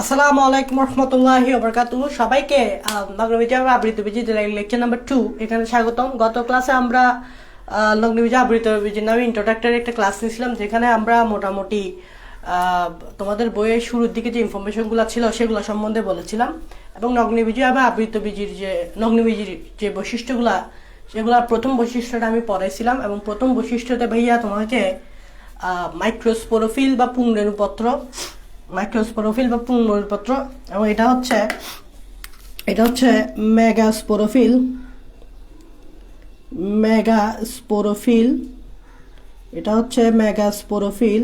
আসসালামু আলাইকুম রহমতুল্লাহি ওবরকাতুহু। সবাইকে লগ্ন বিজয় আবৃত বীজ লেকচার নাম্বার 2 এখানে স্বাগতম। গত ক্লাসে আমরা লগ্ন বিজয় আবৃত বীজের নামে ইন্ট্রোডাক্টরি একটা ক্লাস নিয়েছিলাম, যেখানে আমরা মোটামুটি তোমাদের বইয়ের শুরুর দিকে যে ইনফরমেশনগুলো ছিল সেগুলো সম্বন্ধে বলেছিলাম, এবং নগ্ন বিজয় বা আবৃত বীজের যে নগ্ন বীজের যে বৈশিষ্ট্যগুলা, সেগুলোর প্রথম বৈশিষ্ট্যটা আমি পড়াইছিলাম। এবং প্রথম বৈশিষ্ট্যতে ভাইয়া তোমাকে মাইক্রোস্পোরোফিল বা পুংরেণুপত্র, এবং এটা হচ্ছে মেগাস্পোরোফিল মেগাস্পোরোফিল এটা হচ্ছে মেগাস্পোরোফিল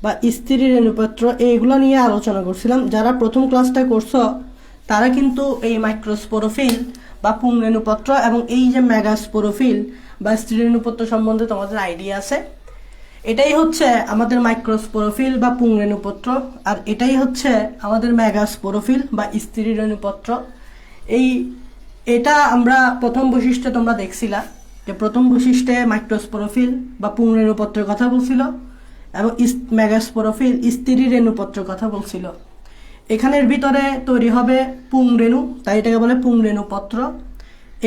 বা স্ত্রী রেণুপত্র, এইগুলো নিয়ে আলোচনা করছিলাম। যারা প্রথম ক্লাসটা করছো তারা কিন্তু এই মাইক্রোস্পোরোফিল বা পুংরেণুপত্র এবং এই যে মেগাস্পোরোফিল বা স্ত্রী রেণুপত্র সম্বন্ধে তোমাদের আইডিয়া আছে। এটাই হচ্ছে আমাদের মাইক্রোস্পোরোফিল বা পুংরেণুপত্র, আর এটাই হচ্ছে আমাদের মেগাস্পোরোফিল বা স্ত্রী রেণুপত্র। এটা আমরা প্রথম বৈশিষ্ট্য তোমরা দেখছিলা যে প্রথম বৈশিষ্ট্যে মাইক্রোস্পোরোফিল বা পুংরেণুপত্রের কথা বলছিল এবং মেগাস্পোরোফিল স্ত্রী রেণুপত্রের কথা বলছিল। এখানের ভিতরে তৈরি হবে পুংরেণু, তাই এটাকে বলে পুংরেণুপত্র।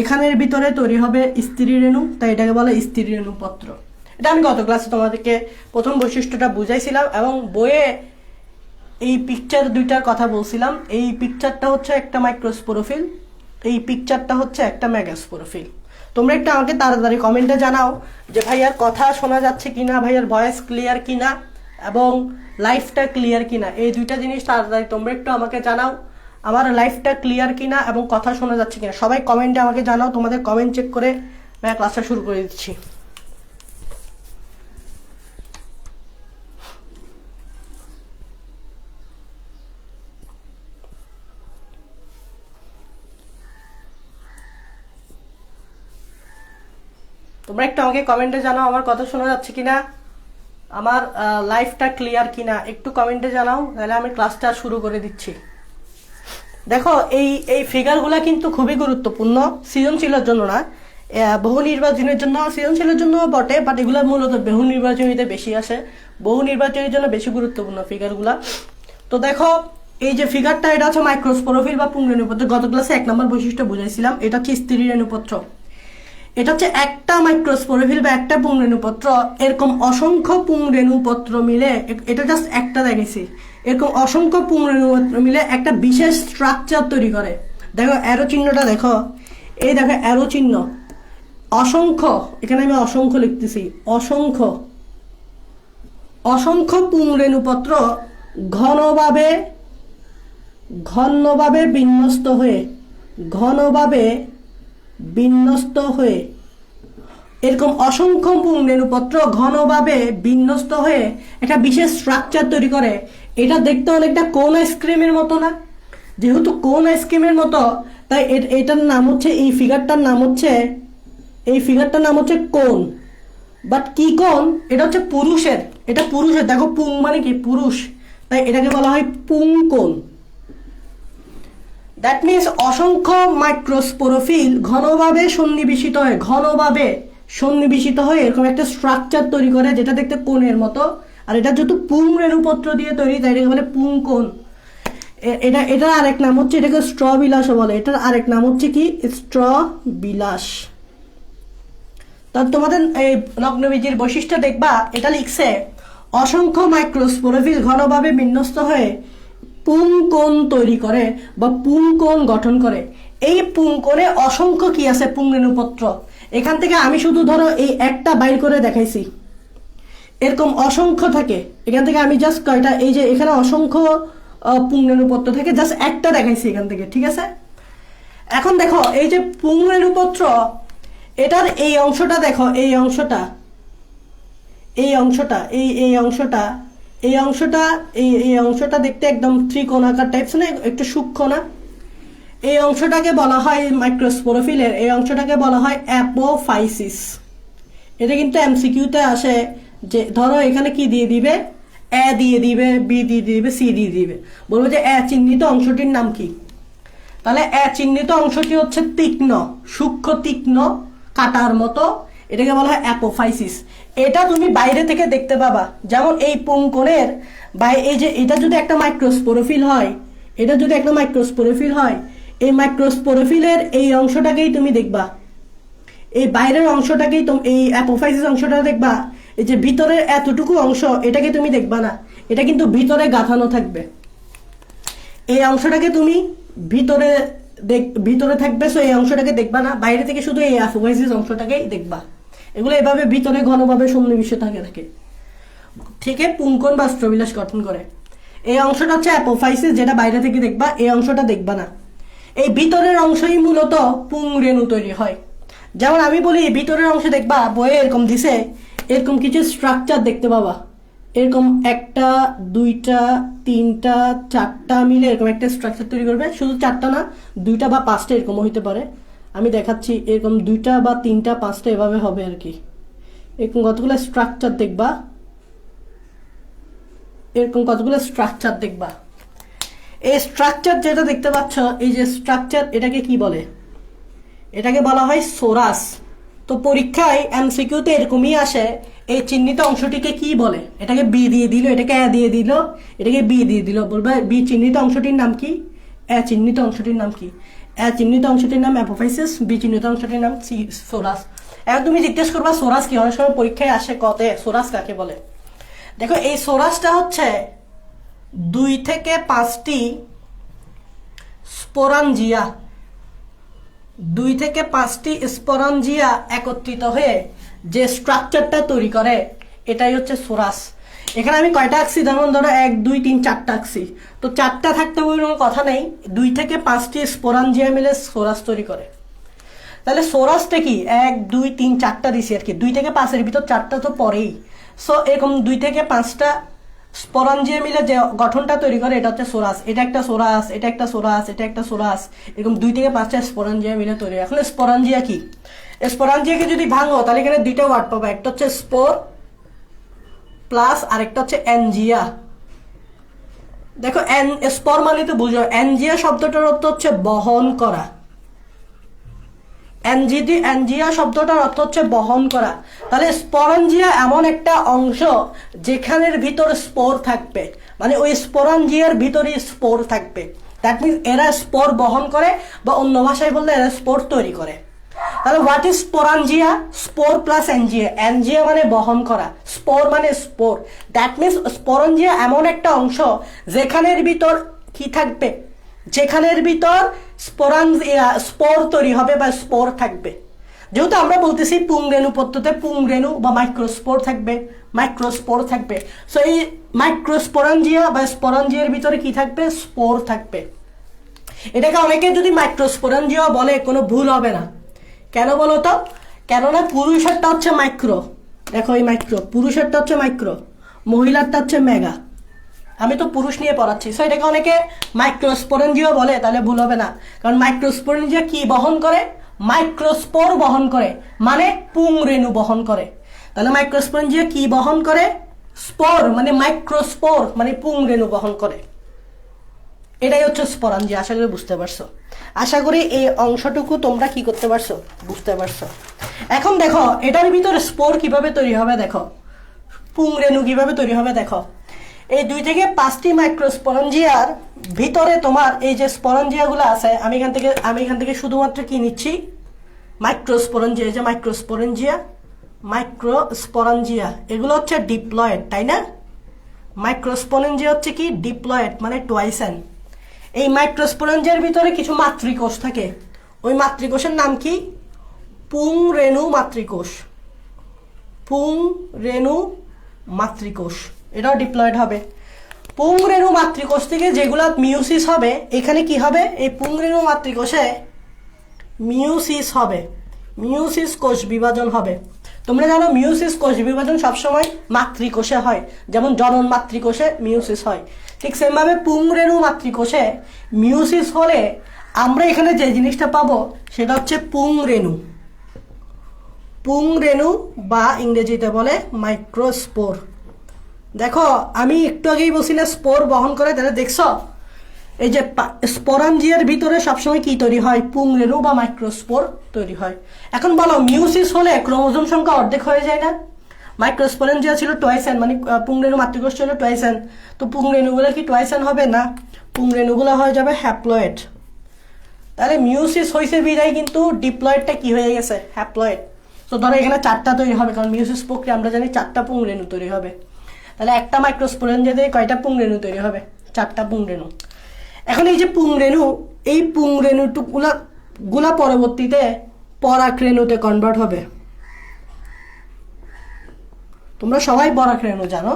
এখানের ভিতরে তৈরি হবে স্ত্রী রেণু, তাই এটাকে বলে স্ত্রী রেণুপত্র। এটা আমি গত ক্লাসে তোমাদেরকে প্রথম বৈশিষ্ট্যটা বুঝাইছিলাম, এবং বইয়ে এই পিকচার দুইটার কথা বলছিলাম। এই পিকচারটা হচ্ছে একটা মাইক্রোস্পোরোফিল, এই পিকচারটা হচ্ছে একটা মেগাস্পোরোফিল। তোমরা একটু আমাকে তাড়াতাড়ি কমেন্টে জানাও যে ভাইয়ার কথা শোনা যাচ্ছে কিনা, ভাইয়ার ভয়েস ক্লিয়ার কিনা এবং লাইফটা ক্লিয়ার কিনা। এই দুইটা জিনিস তাড়াতাড়ি তোমরা একটু আমাকে জানাও, আমার লাইফটা ক্লিয়ার কিনা এবং কথা শোনা যাচ্ছে কিনা। সবাই কমেন্টে আমাকে জানাও, তোমাদের কমেন্ট চেক করে ক্লাসটা শুরু করে দিচ্ছি। তোমরা একটু আমাকে কমেন্টে জানাও আমার কথা শোনা যাচ্ছে কিনা, আমার লাইফটা ক্লিয়ার কিনা, একটু কমেন্টে জানাও, তাহলে আমি ক্লাসটা শুরু করে দিচ্ছি। দেখো এই ফিগারগুলা কিন্তু খুবই গুরুত্বপূর্ণ, সৃজনশীলের জন্য না, বহু নির্বাচনের জন্য, সৃজনশীলের জন্য বটে, বাট এগুলো মূলত বহু নির্বাচনীতে বেশি আসে, বহু নির্বাচনের জন্য বেশি গুরুত্বপূর্ণ ফিগারগুলা। তো দেখো এই যে ফিগারটা, এটা হচ্ছে মাইক্রোস্পোরোফিল বা পুংরেণুপত্র। গত ক্লাসে 1 নম্বর বৈশিষ্ট্য বুঝাইছিলাম, এটা হচ্ছে স্ত্রী রেণুপত্র। এটা হচ্ছে একটা মাইক্রোস্পোরোফিল বা একটা পুংরেণুপত্র। এরকম অসংখ্য পুংরেণুপত্র মিলে, এটা জাস্ট একটা দেখেছি, এরকম অসংখ্য পুংরেণুপত্র মিলে একটা বিশেষ স্ট্রাকচার তৈরি করে। দেখো অ্যারো চিহ্নটা দেখো, এই দেখো অ্যারো চিহ্ন, অসংখ্য, এখানে আমি অসংখ্য লিখতেছি, অসংখ্য অসংখ্য পুংরেণুপত্র ঘনভাবে ঘনভাবে বিন্যস্ত হয়ে ঘনভাবে বিন্যস্ত হয়ে এরকম অসংখ্য পুংরেণুপত্র ঘনভাবে বিন্যস্ত হয়ে একটা বিশেষ স্ট্রাকচার তৈরি করে। এটা দেখতে অনেকটা কোন আইসক্রিমের মতো না? যেহেতু কোন আইসক্রিমের মতো, তাই এটার নাম হচ্ছে, এই ফিগারটার নাম হচ্ছে কোন। বাট কি কোন? এটা হচ্ছে পুরুষের, এটা পুরুষের। দেখো পুং মানে কি? পুরুষ, তাই এটাকে বলা হয় পুং কোন। দ্যাট মিনস অসংখ্য মাইক্রোস্পোরোফিল ঘনভাবে সন্নিবেশিত হয়ে এরকম একটা স্ট্রাকচার তৈরি করে, যেটা দেখতে কোণের মতো। আর এটা যেহেতু পুংরেণুপত্র দিয়ে তৈরি, তাই এটাকে বলে পুংকোণ। এটার আরেক নাম হচ্ছে, এটাকে স্ট্র বিলাসও বলে। এটার আরেক নাম হচ্ছে কি? স্ট্র বিলাস। তা তোমাদের এই লগ্নবীজির বৈশিষ্ট্য দেখবা, এটা লিখছে অসংখ্য মাইক্রোস্পোরোফিল ঘনভাবে বিন্যস্ত হয়ে পুংকোণ তৈরি করে বা পুংকোণ গঠন করে। এই পুংকোণে অসংখ্য কি আছে? পুংরেণুপত্র। এখান থেকে আমি শুধু ধরো এই একটা বাইর করে দেখাইছি, এরকম অসংখ্য থাকে। এখান থেকে আমি জাস্ট কয়টা, এই যে এখানে অসংখ্য পুংরেণুপত্র থাকে, জাস্ট একটা দেখাইছি এখান থেকে, ঠিক আছে? এখন দেখো এই যে পুংরেণুপত্র, এটার এই অংশটা দেখো, এই অংশটা দেখতে একদম ত্রিকোণাকার টাইপস না, একটু সূক্ষ্ম না? এই অংশটাকে বলা হয় মাইক্রোস্পোরোফিলের, এই অংশটাকে বলা হয় অ্যাপোফাইসিস। এটা কিন্তু এমসিকিউতে আসে যে ধরো এখানে কি দিয়ে দিবে? এ দিয়ে দিবে, বি দিয়ে দিবে, সি দিয়ে দিবে, বলবো যে এ চিহ্নিত অংশটির নাম কি? তাহলে এ চিহ্নিত অংশটি হচ্ছে তীক্ষ্ণ, সূক্ষ্ম তীক্ষ্ণ কাটার মতো, এটাকে বলা হয় অ্যাপোফাইসিস। এটা তুমি বাইরে থেকে দেখতে পাবা, যেমন এই পুংকোণের বা এই যে এটা যদি একটা মাইক্রোস্পোরোফিল হয়, এটা যদি একটা মাইক্রোস্পোরোফিল হয়, এই মাইক্রোস্পোরোফিলের এই অংশটাকেই তুমি দেখবা, এই বাইরের অংশটাকেই এই অ্যাপোফাইসিস অংশটা দেখবা। এই যে ভিতরের এতটুকু অংশ, এটাকে তুমি দেখবা না, এটা কিন্তু ভিতরে গাঁথানো থাকবে। এই অংশটাকে তুমি ভিতরে থাকবে, সো এই অংশটাকে দেখবা না, বাইরে থেকে শুধু এই অ্যাপোফাইসিস অংশটাকেই দেখবা। এগুলো এভাবে ভিতরে ঘনভাবে সন্নিবিষ্ট থাকে ঠিক আছে, পুংকণ বা স্ট্রোবিলাস গঠন করে। এই অংশটা হচ্ছে অ্যাপোফাইসিস, যেটা বাইরে থেকে দেখবা, এই অংশটা দেখবা না। এই ভিতরের অংশই মূলত পুংরেণু তৈরি হয়। যেমন আমি বলি ভিতরের অংশ দেখবা, বইয়ে এরকম দিছে, এরকম কিছু স্ট্রাকচার দেখতে পাবা, এরকম 1টা 2টা 3টা 4টা মিলে এরকম একটা স্ট্রাকচার তৈরি করবে। শুধু 4টা না, 2টা বা 5টা এরকমও হইতে পারে, আমি দেখাচ্ছি। এরকম 2টা বা 3টা 5টা এভাবে হবে আর কি। এরকম কতগুলো স্ট্রাকচার দেখবা, এরকম কতগুলো স্ট্রাকচার দেখবা। এই স্ট্রাকচার যেটা দেখতে পাচ্ছ, এই যে স্ট্রাকচার, এটাকে কি বলে? এটাকে বলা হয় সোরাস। তো পরীক্ষায় এমসিকিউতে এরকমই আসে, এই চিহ্নিত অংশটিকে কি বলে? এটাকে বি দিয়ে দিল, এটাকে এ দিয়ে দিল, এটাকে বি দিয়ে দিল, বলবে বি চিহ্নিত অংশটির নাম কি, এ চিহ্নিত অংশটির নাম কি? এ চিহ্নিত অংশটির নাম অ্যাপোফাইসিস, বি চিহ্নিত অংশটির নাম সোরাস। এখন তুমি জিজ্ঞেস করবা সোরাস কি? অনেক সময় পরীক্ষায় আসে কতে সোরাস কাকে বলে। দেখো, এই সোরাসটা হচ্ছে 2 থেকে 5টি স্পোরাঞ্জিয়া, 2 থেকে 5টি স্পোরাঞ্জিয়া একত্রিত হয়ে যে স্ট্রাকচারটা তৈরি করে, এটাই হচ্ছে সোরাস। এখানে আমি কয়টা আঁকছি? যেমন ধরো 1 2 3 4টা আঁকছি, তো 4টা থাকতে হবে কোনো কথা নেই, 2 থেকে 5টি স্পোরাঞ্জিয়া মিলে সোরাস তৈরি করে। তাহলে সোরাসটা কি? 1 2 3 4টা দিছি আর কি, 2 থেকে 5-এর ভিতর 4টা তো পরেই। সো এরকম 2 থেকে 5টা স্পোরাঞ্জিয়া মিলে যে গঠনটা তৈরি করে, এটা হচ্ছে সোরাস। এটা একটা সোরাস, এটা একটা সোরাস, এটা একটা সোরাস, এরকম 2 থেকে 5টা স্পোরাঞ্জিয়া মিলে তৈরি। এখন স্পোরাঞ্জিয়া কি? স্পোরাঞ্জিয়াকে যদি ভাঙো তাহলে এখানে 2টা ওয়ার্ড পাবো, একটা হচ্ছে স্পোর প্লাস আরেকটা হচ্ছে এনজিয়া। দেখো, স্পোর মানে তো বুঝো, এনজিয়া শব্দটার অর্থ হচ্ছে বহন করা। এনজিয়া শব্দটার অর্থ হচ্ছে বহন করা। তাহলে স্পোরাঞ্জিয়া এমন একটা অংশ যেখানের ভিতর স্পোর থাকবে, মানে ওই স্পোরাঞ্জিয়ার ভিতরে স্পোর থাকবে। দ্যাট মিনস এরা স্পোর বহন করে, বা অন্য ভাষায় বললে এরা স্পোর তৈরি করে। তাহলে what is sporangia? Spore plus এনজিয়া। এনজিয়া মানে বহন করা, স্পোর মানে স্পোর। দ্যাট মিনস স্পোরাঞ্জিয়া এমন একটা অংশ যেখানের ভিতর কি থাকবে, যেখানের ভিতর স্পোর তৈরি হবে বা স্পোর থাকবে। যেহেতু আমরা বলতেছি পুংরেণু পদ্ধতিতে পুংরেণু বা মাইক্রোস্পোর থাকবে, মাইক্রোস্পোর থাকবে। সো এই মাইক্রোস্পোরাঞ্জিয়া বা স্পোরাঞ্জিয়ার ভিতরে কি থাকবে? স্পোর থাকবে। এটাকে অনেকে যদি মাইক্রোস্পোরাঞ্জিয়া বলে, কোনো ভুল হবে না। কেন বলো তো? কেননা পুরুষেরটা হচ্ছে মাইক্রো, দেখো এই মাইক্রো, পুরুষেরটা হচ্ছে মাইক্রো, মহিলারটা হচ্ছে মেগা। আমি তো পুরুষ নিয়ে পড়াচ্ছি, সো এটাকে অনেকে মাইক্রোস্পোরেঞ্জিয়া বলে, তাহলে ভুল হবে না। কারণ মাইক্রোস্পোরেঞ্জিয়া কি বহন করে? মাইক্রোস্পোর বহন করে, মানে পুংরেণু বহন করে। তাহলে মাইক্রোস্পোরেঞ্জিয়া কি বহন করে? স্পোর, মানে মাইক্রোস্পোর, মানে পুংরেণু বহন করে। এটাই হচ্ছে স্পোরাঞ্জিয়া। আশা করি বুঝতে পারছো। আশা করি এই অংশটুকু তোমরা কি করতে পারছো, বুঝতে পারছো। এখন দেখো এটার ভিতরে স্পোর কিভাবে তৈরি হবে, দেখো পুংরেণু কিভাবে তৈরি হবে। দেখো, এই 2 থেকে 5টি মাইক্রোস্পোরাঞ্জিয়ার ভিতরে তোমার এই যে স্পোরাঞ্জিয়াগুলো আছে, আমি এখান থেকে শুধুমাত্র কি নিচ্ছি? মাইক্রোস্পোরাঞ্জিয়া। এই যে মাইক্রোস্পোরাঞ্জিয়া, এগুলো হচ্ছে ডিপ্লয়েড, তাই না? মাইক্রোস্পোরাঞ্জিয়া হচ্ছে কি? ডিপ্লয়েড, মানে টুয়াইসেন। এই মাইক্রোস্পোরাঞ্জিয়ার ভিতরে কিছু মাতৃকোষ থাকে, ওই মাতৃকোষের নাম কি? পুংরেণু মাতৃকোষ। পুংরেণু মাতৃকোষ, এটাও ডিপ্লয়েড হবে। পুংরেণু মাতৃকোষ থেকে যেগুলা মিউসিস হবে, এখানে কি হবে? এই পুংরেণু মাতৃকোষে মিউসিস হবে, মিউসিস কোষ বিভাজন হবে। তোমরা জানো মিউসিস কোষ বিভাজন সবসময় মাতৃকোষে হয়, যেমন জনন মাতৃকোষে মিউসিস হয়। ঠিক সেমভাবে পুংরেণু মাতৃকোষে মিউসিস হলে আমরা এখানে যে জিনিসটা পাবো সেটা হচ্ছে পুংরেণু। পুংরেণু বা ইংরেজিতে বলে মাইক্রোস্পোর। দেখো, আমি একটু আগেই বলছি না স্পোর বহন করে, তাহলে দেখছো এই যে স্পোরাঞ্জিয়ার ভিতরে সবসময় কি তৈরি হয়? পুংরেণু বা মাইক্রোস্পোর তৈরি হয়। এখন বলো, মিউসিস হলে ক্রোমোজোম সংখ্যা অর্ধেক হয়ে যায় না? মাইক্রোস্পোরেঞ্জিয়া ছিল টয়েসেন, মানে পুংরেণু মাতৃকোষ ছিল টয়েসেন, তো পুংরেণুগুলো কি টয়েসেন হবে না? পুংরেণুগুলো হয়ে যাবে হ্যাপ্লয়েড। তাহলে মিউসিস হয়েছে বিদায় কিন্তু ডিপ্লয়েডটা কি হয়ে গেছে, হ্যাপ্লয়েড। তো ধরো এখানে 4টা তৈরি হবে, কারণ মিউসিস প্রক্রিয়া আমরা জানি 4টা পুংরেণু তৈরি হবে। তাহলে একটা মাইক্রোস্পোরেঞ্জিয়া দিয়ে কয়টা পুংরেণু তৈরি হবে, 4টা পুংরেণু। এখন এই যে পুংরেণু, এই পুংরেণুগুলা পরবর্তীতে পরাগরেণুতে কনভার্ট হবে। তোমরা সবাই পরাগরেণু জানো,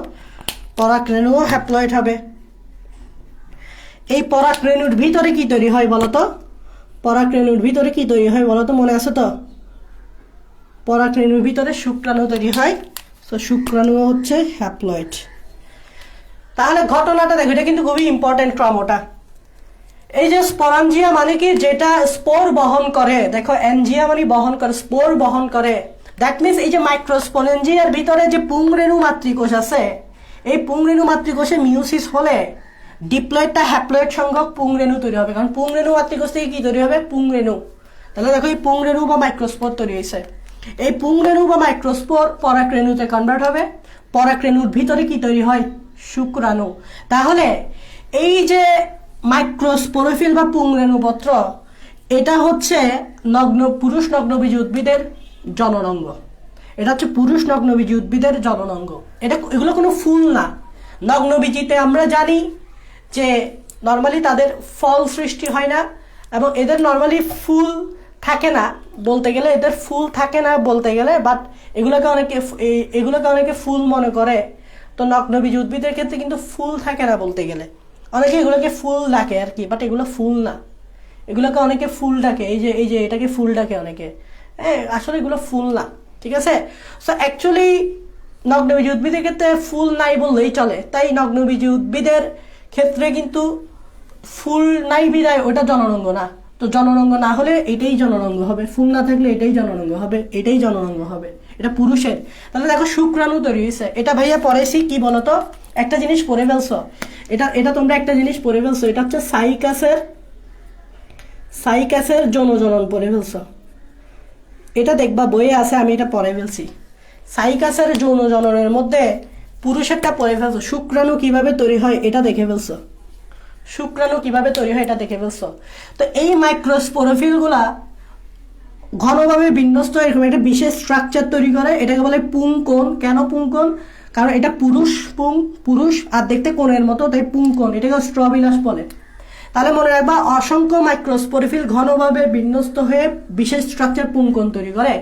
পরাগরেণুও হ্যাপ্লয়েড হবে। এই পরাগরেণুর ভিতরে কি তৈরি হয় বলতো, পরাগরেণুর ভিতরে কি তৈরি হয় বলতো, মনে আছে তো? পরাগরেণুর ভিতরে শুক্রাণু তৈরি হয়। তো শুক্রাণু হচ্ছে হ্যাপ্লয়েড। তাহলে ঘটনাটা দেখো, এটা কিন্তু খুবই ইম্পর্টেন্ট ক্রমটা। এই যে স্পোরাঞ্জিয়া মানে কি, যেটা স্পোর বহন করে, দেখো এনজিয়া মানে বহন করে, স্পোর বহন করে। দ্যাট মিনস এই যে মাইক্রোস্পোরেঞ্জিয়ার ভিতরে যে পুংরেণু মাতৃকোষ আছে, এই পুংরেণু মাতৃকোষে মিউসিস হলে ডিপ্লয়েডটা হ্যাপ্লয়েড সংখ্যক পুংরেণু তৈরি হবে, কারণ পুংরেণু মাতৃকোষ থেকে কি তৈরি হবে, পুংরেণু। তাহলে দেখো এই পুংরেণু বা মাইক্রোস্পোর তৈরি হয়েছে। এই পুংরেণু বা মাইক্রোস্পোর পরাগরেণুতে কনভার্ট হবে। পরাগরেণুর ভিতরে কি তৈরি হয়, শুক্রাণু। তাহলে এই যে মাইক্রোস্পোরোফিল বা পুংরেণুপত্র, এটা হচ্ছে পুরুষ নগ্নবীজী উদ্ভিদের জননাঙ্গ। এটা হচ্ছে পুরুষ নগ্নবীজী উদ্ভিদের জননাঙ্গ। এগুলো কোনো ফুল না। নগ্নবীজিতে আমরা জানি যে নর্মালি তাদের ফল সৃষ্টি হয় না, এবং এদের নর্মালি ফুল থাকে না বলতে গেলে, এদের ফুল থাকে না বলতে গেলে, বাট এগুলোকে অনেকে ফুল মনে করে। তো নগ্নবীজী উদ্ভিদের ক্ষেত্রে কিন্তু ফুল থাকে না বলতে গেলে, অনেকে এগুলোকে ফুল ডাকে আর কি, বাট এগুলো ফুল না। এগুলোকে অনেকে ফুল ডাকে, এই যে এটাকে ফুল ডাকে অনেকে, আসলে এগুলো ফুল না, ঠিক আছে? সো অ্যাকচুয়ালি নগ্নবীজী উদ্ভিদের ক্ষেত্রে ফুল নাই বললেই চলে। তাই নগ্নবীজী উদ্ভিদের ক্ষেত্রে কিন্তু ফুল নাই বিদায় ওটা জননাঙ্গ না। তো জননাঙ্গ না হলে এটাই জননাঙ্গ হবে, ফুল না থাকলে এটাই জননাঙ্গ হবে, এটাই জননাঙ্গ হবে। এটা পুরুষের। তাহলে দেখো শুক্রাণু তৈরি হয়েছে। এটা ভাইয়া পড়েছি কি বলতো, একটা জিনিস পড়ে ফেলছো, এটা তোমরা একটা জিনিস পড়ে ফেলছো, এটা হচ্ছে সাইকাসের যৌনজনন পড়ে ফেলছো। এটা দেখবা বইয়ে আছে, আমি এটা পড়ে ফেলছি। সাইকাসের যৌনজননের মধ্যে পুরুষেরটা পড়ে ফেলছো, শুক্রাণু কিভাবে তৈরি হয় এটা দেখে ফেলছো, শুক্রাণু কিভাবে তৈরি হয় এটা দেখে ফেলছো। তো এই মাইক্রোস্পোরোফিলগুলা ঘনভাবে বিন্যস্ত এরকম একটা বিশেষ স্ট্রাকচার তৈরি করে, এটাকে বলে পুংকোণ। কেন পুংকোণ? কারণ এটা পুরুষ আর দেখতে কোণের মতো, তাই পুংকোণ। এটাকে স্ট্রবিলাস বলে। তাহলে মনে রাখবা, অসংখ্য মাইক্রোস্পোরোফিল ঘনভাবে বিন্যস্ত হয়ে বিশেষ স্ট্রাকচার পুংকোণ তৈরি করে।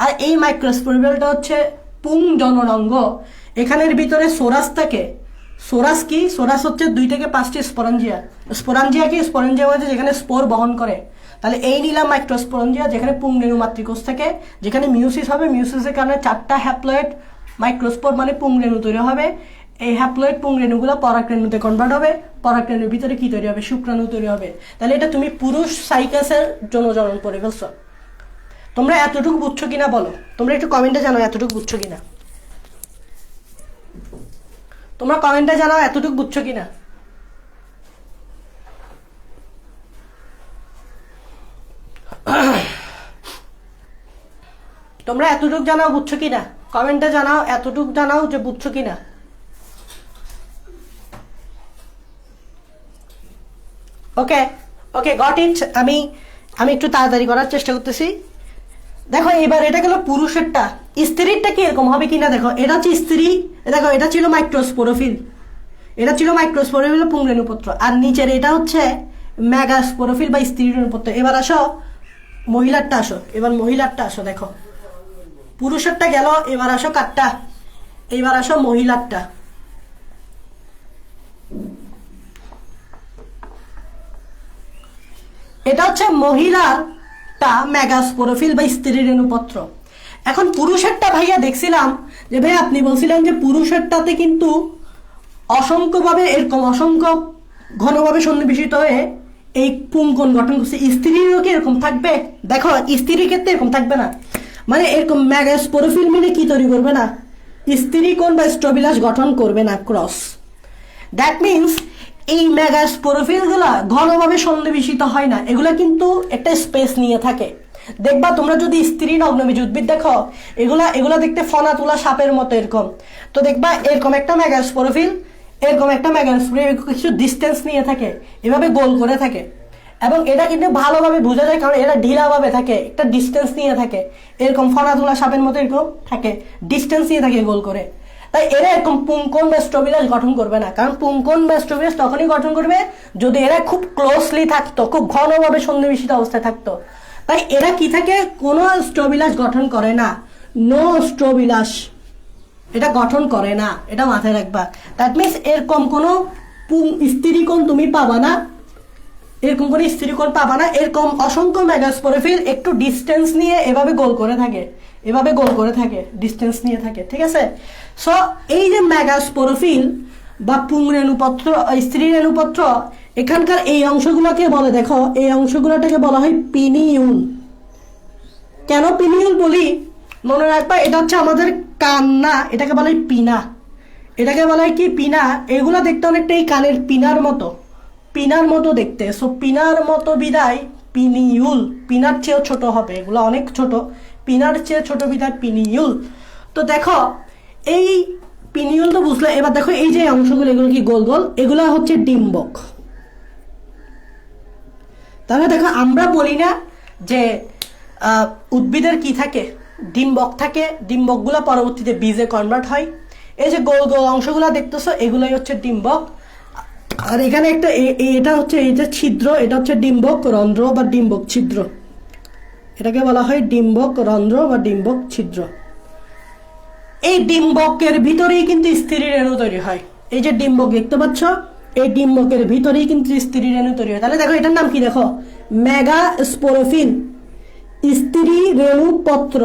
আর এই মাইক্রোস্পোরোফিলটা হচ্ছে পুং জননাঙ্গ। এখানের ভিতরে সোরাস থাকে। সোরাস কি? সোরাস হচ্ছে 2 থেকে 5টি স্পোরাঞ্জিয়া। স্পোরাঞ্জিয়া কি? স্পোরাঞ্জিয়া মানে যেখানে স্পোর বহন করে। তাহলে এই নিলাম মাইক্রোস্পোরাঞ্জিয়া, যেখানে পুংরেণু মাতৃকোষ থাকে, যেখানে মিউসিস হবে। মিউসিসের কারণে 4টা হ্যাপ্লয়েড মাইক্রোস্পোর মানে পুংরেণু তৈরি হবে। এই হ্যাপ্লয়েড পুংরেণুগুলো পরাগরেণুতে কনভার্ট হবে। পরাগরেণুর ভিতরে কি তৈরি হবে? শুক্রাণু তৈরি হবে। তাহলে এটা তুমি পুরুষ সাইকাসের যৌনজনন পড়ে ফেলছো। তোমরা এতটুকু বুঝছো কিনা বলো, তোমরা একটু কমেন্টে জানাও এতটুকু বুঝছো কিনা। তোমরা কমেন্টে জানাও এতটুকু বুঝছো কিনা। তোমরা এতটুকু জানাও বুঝছো কিনা, কমেন্টে জানাও এতটুকু জানাও যে বুঝছো কিনা। ওকে ওকে, গট ইট। আমি একটু তাড়াতাড়ি করার চেষ্টা করতেছি। দেখো এবার এটা গেল পুরুষেরটা। স্ত্রীরটা কি এরকম হবে কিনা দেখো। এটা হচ্ছে স্ত্রী, দেখো এটা ছিল মাইক্রোস্পোরোফিল, এটা ছিল মাইক্রোস্পোরোফিল পুংরেণুপত্র। আর নিচের এটা হচ্ছে মেগাস্পোরোফিল বা স্ত্রী রেণুপত্র। এবার আসো মহিলারটা, আসো এবার মহিলারটা আসো। দেখো পুরুষেরটা গেল, এবার আসো কারটা, এবার আসো মহিলারটা। এটা হচ্ছে মহিলারটা মেগাস্পোরোফিল বা স্ত্রী রেণুপত্র। এখন পুরুষেরটা ভাইয়া দেখছিলাম যে ভাই আপনি বলছিলেন যে পুরুষেরটাতে কিন্তু অসংখ্যভাবে এরকম অসংখ্য ঘনভাবে সন্নিবেশিত হয়ে এই পুংকোণ গঠন করছে। স্ত্রীরও কি এরকম থাকবে? দেখো স্ত্রীর ক্ষেত্রে এরকম থাকবে না, মানে এরকম মেগাস্পোরোফিল মিলে কি তৈরি করবে না, স্ত্রী কোণ বা স্ট্রবিলাস গঠন করবে না, ক্রস। দ্যাট মিনস এই মেগাস্পোরোফিল গুলা ঘনভাবে সন্নিবেশিত হয় না, এগুলা কিন্তু একটা স্পেস নিয়ে থাকে। দেখবা তোমরা যদি স্ত্রী নগ্নবীজ উদ্ভিদ দেখো, এগুলা দেখতে ফনা তোলা সাপের মতো এরকম। তো দেখবা এরকম একটা মেগাস্পোরোফিল এরকম একটা মেগাস্পোর কিছু ডিস্টেন্স নিয়ে থাকে, এভাবে গোল করে থাকে, এবং এটা কিন্তু ভালোভাবে বোঝা যায় কারণ এরা ঢিলাভাবে থাকে, একটা ডিস্টেন্স নিয়ে থাকে, এরকম ফনাদুলা সাপের মতো এরকম থাকে, ডিস্টেন্স নিয়ে থাকে গোল করে। তাই এরা এরকম পুংকোণ বা স্ট্রোবিলাস গঠন করবে না, কারণ পুংকোণ বা স্ট্রোবিলাস তখনই গঠন করবে যদি এরা খুব ক্লোজলি থাকতো, খুব ঘনভাবে সন্নিবেশিত অবস্থায় থাকতো। তাই এরা কি থাকে, কোনো স্ট্রোবিলাস গঠন করে না, নো স্ট্রোবিলাস এটা গঠন করে না, এটা মাথায় রাখবা। দ্যাট মিনস এরকম কোনো স্থিরিকোণ তুমি পাবা না, এরকম করে স্থিরিকোণ পাবা না। এরকম অসংখ্য মেগাস্পোরোফিল একটু ডিস্টেন্স নিয়ে এভাবে গোল করে থাকে, এভাবে গোল করে থাকে, ডিস্টেন্স নিয়ে থাকে, ঠিক আছে। সো এই যে মেগাস্পোরোফিল বা পুংরেণুপত্র, স্ত্রী রেণুপত্র, এখানকার এই অংশগুলোকে বলে, দেখো এই অংশগুলোটাকে বলা হয় পিনিউল। কেন পিনিউল বলি মনে রাখবা, এটা হচ্ছে আমাদের কান না, এটাকে বলা হয় পিনা, এটাকে বলা হয় কি পিনা। এগুলো দেখতে অনেকটা এই কানের পিনার মতো, পিনার মতো দেখতে। সো পিনার মতো বিদায় পিনিউল, পিনার চেয়েও ছোট হবে, এগুলো অনেক ছোট, পিনার চেয়ে ছোট বিদায় পিনিউল। তো দেখো এই পিনিউল তো বুঝলে, এবার দেখো এই যে অংশগুলো, এগুলো কি গোল গোল, এগুলো হচ্ছে ডিম্বক। তাহলে দেখো আমরা বলি না যে উদ্ভিদের কি থাকে, ডিম্বক থাকে, ডিম্বকগুলো পরবর্তীতে বীজে কনভার্ট হয়। এই যে গোল গোল অংশগুলো দেখতেছো এগুলোই হচ্ছে ডিম্বক। আর এখানে একটা এটা হচ্ছে এই যে ছিদ্র, এটা হচ্ছে ডিম্বক রন্ধ্র বা ডিম্বক ছিদ্র, এটাকে বলা হয় ডিম্বক রন্ধ্র বা ডিম্বক ছিদ্র। এই ডিম্বকের ভিতরেই কিন্তু স্ত্রী রেণু তৈরি হয়। এই যে ডিম্বক দেখতে পাচ্ছ, এই ডিম্বকের ভিতরেই কিন্তু স্ত্রী রেণু তৈরি হয়। তাহলে দেখো এটার নাম কি, দেখো মেগাস্পোরোফিল, স্ত্রী রেণু পত্র।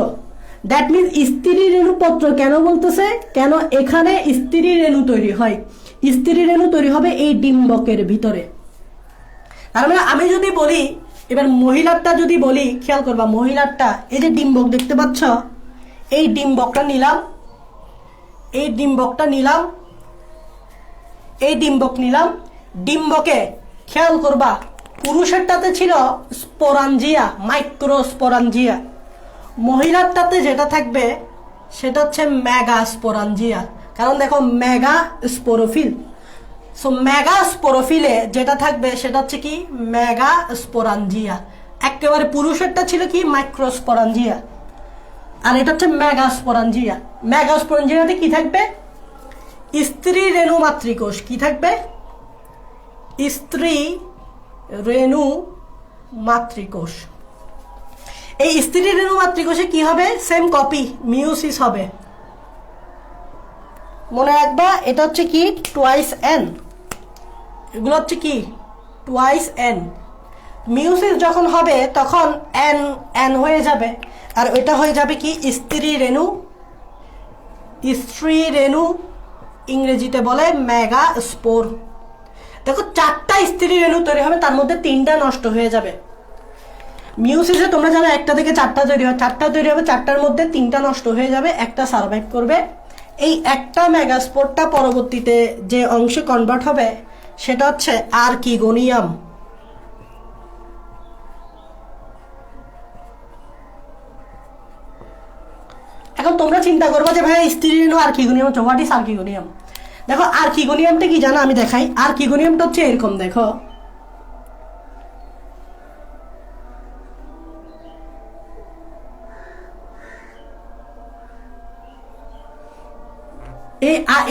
দ্যাট মিনস স্ত্রী রেণু পত্র কেন বলতেছে, কেন এখানে স্ত্রী রেণু তৈরি হয়, স্ত্রী রেণু তৈরি হবে এই ডিম্বকের ভিতরে। তার মানে আমি যদি বলি, এবার মহিলারটা যদি বলি, খেয়াল করবা মহিলারটা, এই যে ডিম্বক দেখতে পাচ্ছ, এই ডিম্বকটা নিলাম, এই ডিম্বকটা নিলাম, এই ডিম্বক নিলাম, ডিম্বকে খেয়াল করবা পুরুষেরটাতে ছিল স্পোরাঞ্জিয়া, মাইক্রোস্পোরাঞ্জিয়া, মহিলারটাতে যেটা থাকবে সেটা হচ্ছে মেগাস্পোরাঞ্জিয়া। কারণ দেখো মেগাস্পোরোফিল, সো মেগাস্পোরোফিলে যেটা থাকবে সেটা হচ্ছে কি মেগাস্পোরাঞ্জিয়া। একেবারে পুরুষেরটা ছিল কি মাইক্রোস্পোরাঞ্জিয়া, আর এটা হচ্ছে মেগাস্পোরাঞ্জিয়া। মেগাস্পোরাঞ্জিয়াতে কি থাকবে, স্ত্রী রেণু মাতৃকোষ, কি থাকবে স্ত্রী রেণু মাতৃকোষ। এই স্ত্রী রেণু মাতৃকোষে কি হবে, সেম কপি মিউসিস হবে। মনে রাখবা এটা হচ্ছে কি টোয়াইস এন, এগুলো হচ্ছে কি টোয়াইস এন। মিউসিস যখন হবে তখন এন এন হয়ে যাবে, আর ওইটা হয়ে যাবে কি স্ত্রী রেণু, স্ত্রী রেণু ইংরেজিতে বলে মেগাস্পোর। দেখো চারটা স্ত্রী রেণু তৈরি হবে, তার মধ্যে তিনটা নষ্ট হয়ে যাবে। মিউসিসে তোমরা জানো একটা থেকে চারটা তৈরি হয়, চারটা তৈরি হবে, চারটার মধ্যে তিনটা নষ্ট হয়ে যাবে, একটা সার্ভাইভ করবে। এই একটা মেগাস্পোরটা পরবর্তীতে যে অংশে কনভার্ট হবে সেটা হচ্ছে আর্কিগোনিয়াম। এখন তোমরা চিন্তা করবা যে ভাই স্ত্রী রেণু আর্কিগোনিয়াম, হোয়াট ইজ আর্কিগোনিয়াম। দেখো আর্কিগোনিয়ামটা কি জানো, আমি দেখাই। আর্কিগোনিয়ামটা হচ্ছে এরকম, দেখো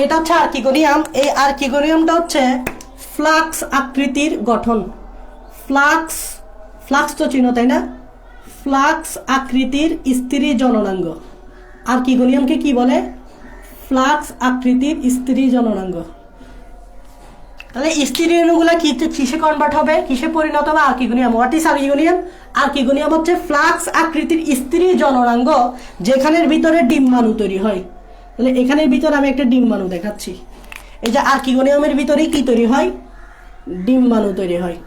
এটা হচ্ছে আর্কিগোনিয়াম। এই আর্কিগোনিয়ামটা হচ্ছে ফ্লাক্স আকৃতির গঠন, ফ্লাক্স, ফ্লাক্স তো চিনো তাই না, ফ্লাক্স আকৃতির স্ত্রী জননাঙ্গ। আর্কিগোনিয়ামকে কি বলে, ফ্লাক্স আকৃতির স্ত্রী জননাঙ্গ। তাহলে স্ত্রী রেণুগুলা কিসে কনভার্ট হবে, কিসে পরিণত হবে, archegonium. What is archegonium, archegonium হচ্ছে ফ্লাক্স আকৃতির স্ত্রী জননাঙ্গ, যেখানের ভিতরে ডিম্বাণু তৈরি হয়। তাহলে এখানের ভিতরে আমি একটা ডিম্বাণু দেখাচ্ছি। এই যে আর্কিগোনিয়ামের ভিতরে কি তৈরি হয়, ডিম্বাণু তৈরি হয়।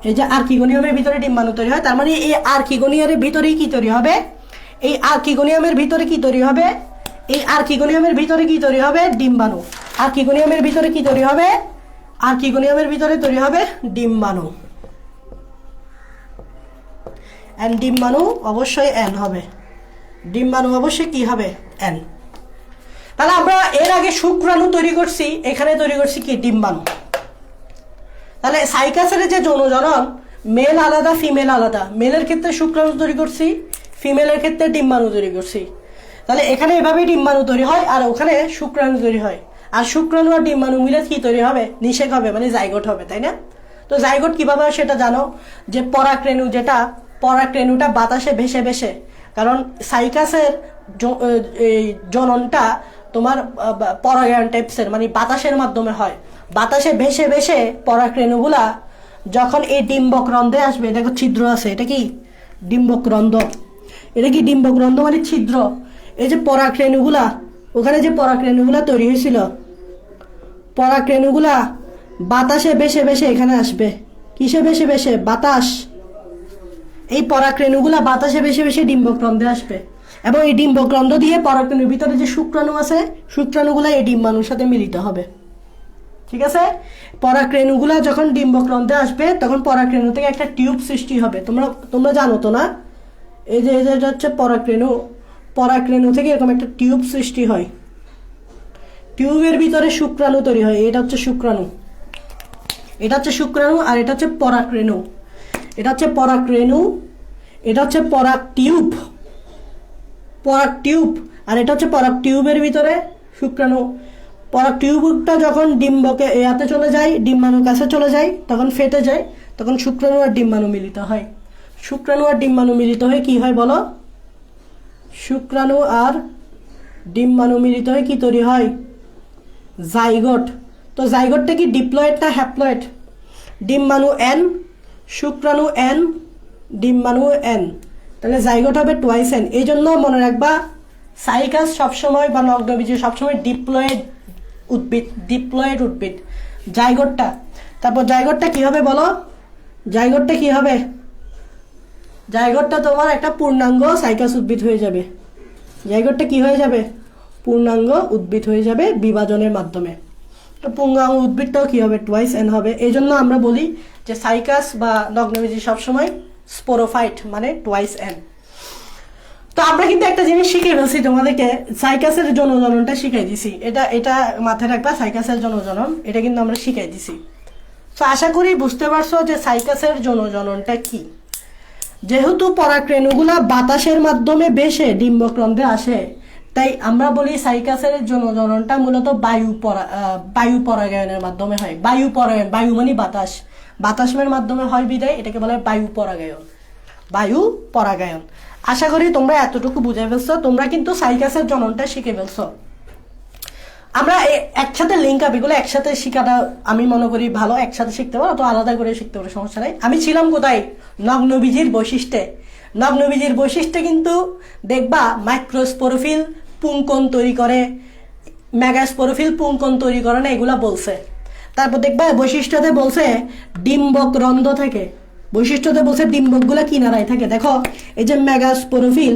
এই যে আর্কিগোনিয়ামের ভিতরে ডিম্বাণু তৈরি হয়, তার মানে এই আর্কিগোনিয়ামের ভিতরেই কি তৈরি হবে, এই আর্কিগোনিয়ামের ভিতরে কি তৈরি হবে, এই আর্কিগোনিয়ামের ভিতরে কি তৈরি হবে, ডিম্বাণু। আর্কিগোনিয়ামের ভিতরে কি তৈরি হবে, আর্কিগোনিয়ামের ভিতরে তৈরি হবে ডিম্বাণু। এন্ড ডিম্বাণু অবশ্যই এন হবে, ডিম্বাণু অবশ্যই কি হবে, এন। তাহলে আমরা এর আগে শুক্রাণু তৈরি করছি, এখানে তৈরি করছি কি ডিম্বাণু। তাহলে সাইকাসের যে যৌনজনন মেল আলাদা ফিমেল আলাদা, মেলের ক্ষেত্রে শুক্রাণু তৈরি করছি, ফিমেলের ক্ষেত্রে ডিম্বাণু তৈরি করছি। তাহলে এখানে এভাবেই ডিম্বাণু তৈরি হয় আর ওখানে শুক্রাণু তৈরি হয়। আর শুক্রাণু আর ডিম্বাণু মিলে কি তৈরি হবে? নিষেক হবে, মানে জাইগোট হবে, তাই না? তো জাইগোট কিভাবে হয় সেটা জানো, যে পরাগরেণু, যেটা পরাগরেণুটা বাতাসে ভেসে ভেসে, কারণ সাইকাসের এই জননটা তোমার পরাগায়ন টাইপসের, মানে বাতাসের মাধ্যমে হয়। বাতাসে ভেসে ভেসে পরাগরেণুগুলা যখন এই ডিম্বক রন্ধ্রে আসবে, দেখো ছিদ্র আছে, এটা কি ডিম্বক রন্ধ্র, এটা কি ডিম্বক রন্ধ্র মানে ছিদ্র। এই যে পরাগরেণুগুলা, ওখানে যে পরাগরেণুগুলা তৈরি হয়েছিল, পরাগরেণুগুলা বাতাসে ভেসে ভেসে এখানে আসবে। কিসে ভেসে ভেসে? বাতাস। এই পরাগরেণুগুলা বাতাসে ভেসে ভেসে ডিম্বক রন্ধ্রে আসবে এবং এই ডিম্বক রন্ধ্র দিয়ে পরাগরেণুর ভিতরে যে শুক্রাণু আছে, শুক্রাণুগুলা এই ডিম্বাণুর সাথে মিলিত হবে। ঠিক আছে? পরাগরেণুগুলা যখন ডিম্বক রন্ধ্রে আসবে তখন পরাগরেণু থেকে একটা টিউব সৃষ্টি হবে। তোমরা জানো তো না, এই যে এটা হচ্ছে পরাগরেণু, পরাগরেণু থেকে এরকম একটা টিউব সৃষ্টি হয়, টিউবের ভিতরে শুক্রাণু তৈরি হয়। এটা হচ্ছে শুক্রাণু, এটা হচ্ছে শুক্রাণু, আর এটা হচ্ছে পরাগরেণু। এটা হচ্ছে পরাগরেণু, এটা হচ্ছে পরাগ টিউব, পরাগ টিউব, আর এটা হচ্ছে পরাগ টিউবের ভিতরে শুক্রাণু। পরাগ টিউবটা যখন ডিম্বকে এতে চলে যায়, ডিম্বাণুর কাছে চলে যায়, তখন ফেটে যায়, তখন শুক্রাণু আর ডিম্বাণু মিলিত হয়। শুক্রাণু আর ডিম্বাণু মিলিত হয়ে কি হয় বলো? শুক্রাণু আর ডিম্বাণু মিলিত হয়ে কি তৈরি হয়? জাইগোট। তো জাইগোটটা কি ডিপ্লয়েড না হ্যাপ্লয়েড? ডিম্বাণু এন, শুক্রাণু এন, ডিম্বাণু এন, তাহলে জাইগোট হবে টুয়াইস এন। এই জন্য মনে রাখবা, সাইকাস সবসময় বা নগ্নবীজি সবসময় ডিপ্লয়েড উদ্ভিদ, ডিপ্লয়েড উদ্ভিদ। জাইগোটটা, তারপর জাইগোটটা কি হবে বলো? জাইগোটটা কি হবে? জাইগোটটা তোমার একটা পূর্ণাঙ্গ সাইকাস উদ্ভিদ হয়ে যাবে। জাইগোটটা কি হয়ে যাবে? পূর্ণাঙ্গ উদ্ভিদ হয়ে যাবে বিভাজনের মাধ্যমে। তো পূর্ণাঙ্গ উদ্ভিদটাও কি হবে? টুয়াইস এন হবে। এই জন্য আমরা বলি যে সাইকাস বা নগ্নবীজি সবসময় স্পোরোফাইট, মানে টুয়াইস এন। তো আমরা কিন্তু একটা জিনিস শিখে ফেলছি তোমাদেরকে, সাইকাসের যৌনজননটা শিখাই দিছি। এটা মাথায় রাখবা, সাইকাসের যৌনজনন এটা কিন্তু আমরা শিখাই দিছি। তো আশা করি বুঝতে পারছো যে সাইকাসের যৌনজননটা কি। যেহেতু পরাগরেণুগুলা বাতাসের মাধ্যমে ভেসে ডিম্বক রন্ধ্রে আসে, তাই আমরা বলি সাইকাসের যৌনজননটা মূলত বায়ু পরাগায়নের মাধ্যমে হয়। বায়ু পরাগায়ন, বায়ু মানে বাতাস, বাতাসের মাধ্যমে হয় বিদায় এটাকে বলা হয় বায়ু পরাগায়ন। বায়ু পরাগায়ন। আশা করি তোমরা এতটুকু বুঝে ফেলছো, তোমরা কিন্তু সাইকাসের জননটা শিখে ফেলছো। আমরা একসাথে লিঙ্ক আপ, এগুলো একসাথে শেখাটা আমি মনে করি ভালো, একসাথে শিখতে পারো, তো আলাদা করে শিখতে পারো, সমস্যা নাই। আমি ছিলাম কোথায়? নগ্নবীজির বৈশিষ্ট্যে। নগ্নবীজির বৈশিষ্ট্যে কিন্তু দেখবা মাইক্রোস্পোরোফিল পুংকণ তৈরি করে, মেগাস্পোরোফিল পুংকণ তৈরি করে না, এগুলা বলছে। তারপর দেখবা বৈশিষ্ট্যতে বলছে ডিম্বক রন্ধ্র থেকে, বৈশিষ্ট্যতে বলছে ডিম্বকগুলা কিনারায় থাকে। দেখো এই যে মেগাস্পোরোফিল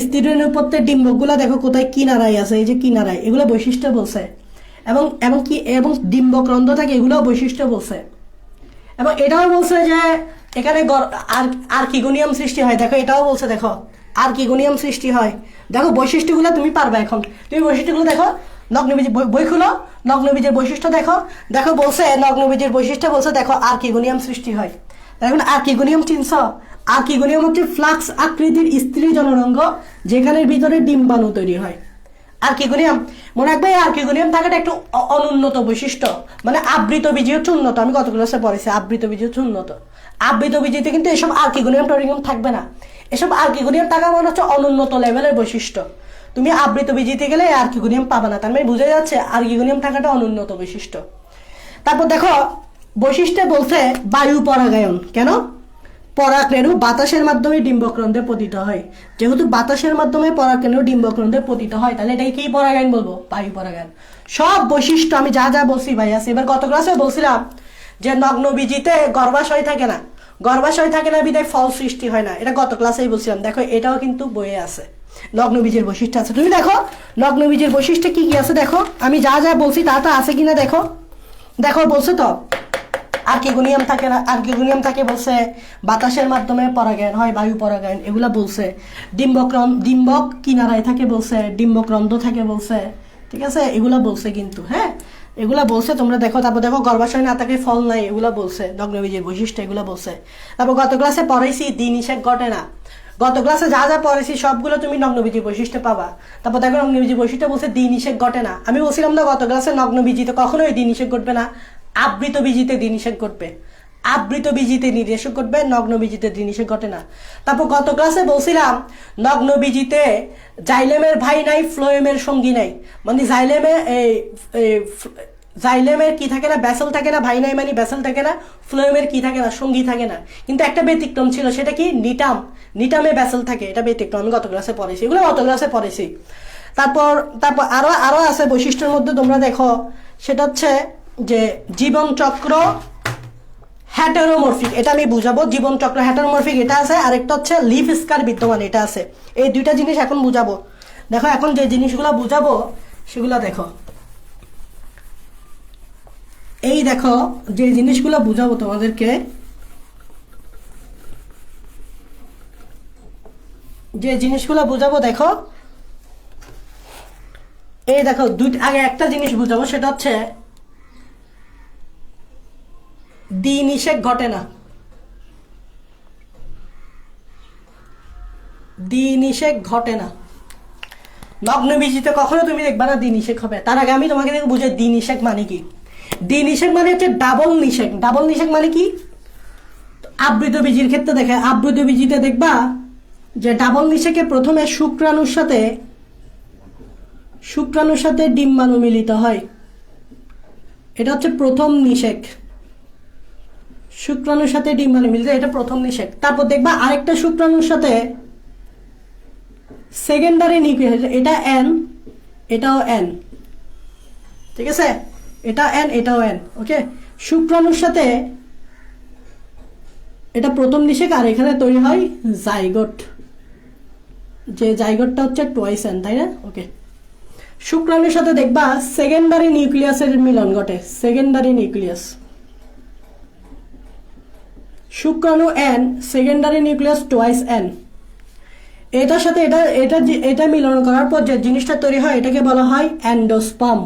স্ত্রীর উপত্যের ডিম্বকগুলা দেখো কোথায় কিনারায় আছে, এই যে কিনারায়, এগুলো বৈশিষ্ট্য বলছে। এবং ডিম্বক রন্ধ্র থাকে, এগুলোও বৈশিষ্ট্য বলছে। এবং এটাও বলছে যে এখানে আর্কিগোনিয়াম সৃষ্টি হয়, দেখো এটাও বলছে, দেখো আর্কিগোনিয়াম সৃষ্টি হয়। দেখো বৈশিষ্ট্যগুলো তুমি পারবে, এখন তুমি বৈশিষ্ট্যগুলো দেখো, নগ্নবীজি বই খুলো, নগ্নবীজের বৈশিষ্ট্য দেখো, দেখো বলছে নগ্নবীজের বৈশিষ্ট্য বলছে, দেখো আর্কিগোনিয়াম সৃষ্টি হয়। এখন আর্কিগোনিয়াম চিনছ? আর্কিগোনিয়াম হচ্ছে ফ্লাক্স আকৃতির স্ত্রী জননাঙ্গ, যেখানের ভিতরে ডিম্বাণু তৈরি হয়। আর্কিগোনিয়াম মনে রাখবে, আর্কিগোনিয়াম থাকাটা একটু অনুন্নত বৈশিষ্ট্য, মানে আবৃত বীজি হচ্ছে উন্নত। আমি কত ক্লাসে পড়েছি, আবৃত বীজি হচ্ছে উন্নত। আবৃত বীজিতে কিন্তু এসব আর্কিগোনিয়াম টরিগিয়াম থাকবে না। এসব আর্কিগোনিয়াম থাকা মানে হচ্ছে অনুন্নত লেভেলের বৈশিষ্ট্য। তুমি আবৃত বীজিতে গেলে আর্কিগোনিয়াম পাবে না, তার মানে বোঝা যাচ্ছে আর্কিগোনিয়াম থাকাটা অনুন্নত বৈশিষ্ট্য। তারপর দেখো বৈশিষ্ট্যে বলছে বায়ু পরাগায়ন। কেন? পরাগরেণু বাতাসের মাধ্যমে ডিম্বকরন্ধ্রে পতিত হয়। যেহেতু বাতাসের মাধ্যমে পরাগরেণু ডিম্বকরন্ধ্রে পতিত হয়, তাহলে এটাকে কি পরাগায়ন বলবো? বায়ু পরাগায়ন। সব বৈশিষ্ট্য আমি যা যা বলছি ভাইয়া, এবার গত ক্লাসে বলছিলাম যে নগ্নবীজিতে গর্ভাশয় থাকে না, গর্ভাশয় থাকে না বিদায় ফল সৃষ্টি হয় না, এটা গত ক্লাসেই বলছিলাম। দেখো এটাও কিন্তু বইয়ে আছে, নগ্নবীজের বৈশিষ্ট্য আছে। তুমি দেখো নগ্নবীজের বৈশিষ্ট্য কি কি আছে, দেখো আমি যা যা বলছি তা তা আছে কিনা দেখো। দেখো বলছে তো আর্কিগোনিয়াম থাকে না, আর্কিগোনিয়াম থাকে বলছে, বাতাসের মাধ্যমে পরাগায়ন হয়, বায়ু পরাগায়ন, এগুলা বলছে। ডিম্বক কিনারায় থাকে বলছে, ডিম্বক রন্ধ্র থাকে বলছে, ঠিক আছে, এগুলা বলছে কিন্তু, হ্যাঁ এগুলা বলছে, তোমরা দেখো। তারপর দেখো গর্ভাশয় না থাকে ফল নাই, এগুলা বলছে নগ্নবীজির বৈশিষ্ট্য, এগুলা বলছে। তারপর গত ক্লাসে পড়াইছি দিন নিষেধ ঘটে না, গত ক্লাসে যা যা পড়াইছি সবগুলো তুমি নগ্নবীজির বৈশিষ্ট্য পাবা। তারপর দেখো নগ্নবীজির বৈশিষ্ট্য বলছে দিন নিষেধ ঘটে না। আমি বলছিলাম না গত ক্লাসে নগ্নবীজিতে কখনোই দিন নিষেধ ঘটবে না, আবৃত বীজিতে দিন নিষেধ ঘটবে, আবৃত বীজিতে নিষেধ ঘটবে, নগ্ন বীজিতে দিন নিষেধ ঘটে না। তারপর গত ক্লাসে বলছিলাম নগ্ন বীজিতে জাইলেমের ভাই নাই, ফ্লোয়েমের সঙ্গী নাই, মানে জাইলেমের কি থাকে না, ব্যাসেল থাকে না, ভাই নাই মানে ব্যাসেল থাকে না, ফ্লোয়েমের কি থাকে না, সঙ্গী থাকে না। কিন্তু একটা ব্যতিক্রম ছিল, সেটা কি নিটাম, নিটামে ব্যাসেল থাকে, এটা ব্যতিক্রম। আমি গত ক্লাসে পড়েছি, এগুলো গত ক্লাসে পড়েছি। তারপর তারপর আরো আছে বৈশিষ্ট্যের মধ্যে, তোমরা দেখো, সেটা হচ্ছে যে জীবন চক্র হ্যাটেরোমরফিক, এটা আমি বুঝাবো। জীবন চক্র হ্যাটেরোমরফিক এটা আছে, আরেকটা হচ্ছে লিফ স্কার বিদ্যমান, এটা আছে। এই দুইটা জিনিস এখন বুঝাবো। দেখো এখন যে জিনিসগুলো বুঝাবো সেগুলো দেখো, এই দেখো যে জিনিসগুলো বুঝাবো তোমাদেরকে, যে জিনিসগুলো বুঝাবো দেখো, এই দেখো আগে একটা জিনিস বুঝাবো, সেটা হচ্ছে দিন নিষেধ ঘটে না, দিন নিষেধ ঘটে না। নগ্ন বীজিতে কখনো তুমি দেখবা না দিন নিষেধ হবে। তার আগে আমি তোমাকে দেখে বুঝে দিন নিষেধ মানে কি। দিন নিষেধ মানে হচ্ছে ডাবল নিষেধ। ডাবল নিষেধ মানে কি? আবৃত বীজির ক্ষেত্রে দেখে, আবৃত বীজিতে দেখবা যে ডাবল নিষেধে প্রথমে শুক্রাণুর সাথে ডিম্বাণু মিলিত হয়, এটা হচ্ছে প্রথম নিষেধ। শুক্রাণুর সাথে ডিম্বাণু মিলিত, এটা প্রথম নিষেধ। তারপর দেখবা আরেকটা শুক্রাণুর সাথে সেকেন্ডারি নিউক্লিয়াস, এটা এন, এটাও এন, ঠিক আছে, এটা এন, এটাও এন, ওকে। শুক্রাণুর সাথে এটা প্রথম নিষেধ, আর এখানে তৈরি হয় জাইগোট, যে জাইগোটটা হচ্ছে টোয়াইস এন, তাই না, ওকে। শুক্রাণুর সাথে দেখবা সেকেন্ডারি নিউক্লিয়াসের মিলন ঘটে, সেকেন্ডারি নিউক্লিয়াস, শুক্রাণু N, secondary nucleus twice N. এটার সাথে এটা মিলন করার পর যে জিনিসটা তৈরি হয় এটাকে বলা হয় এন্ডোস্পার্ম।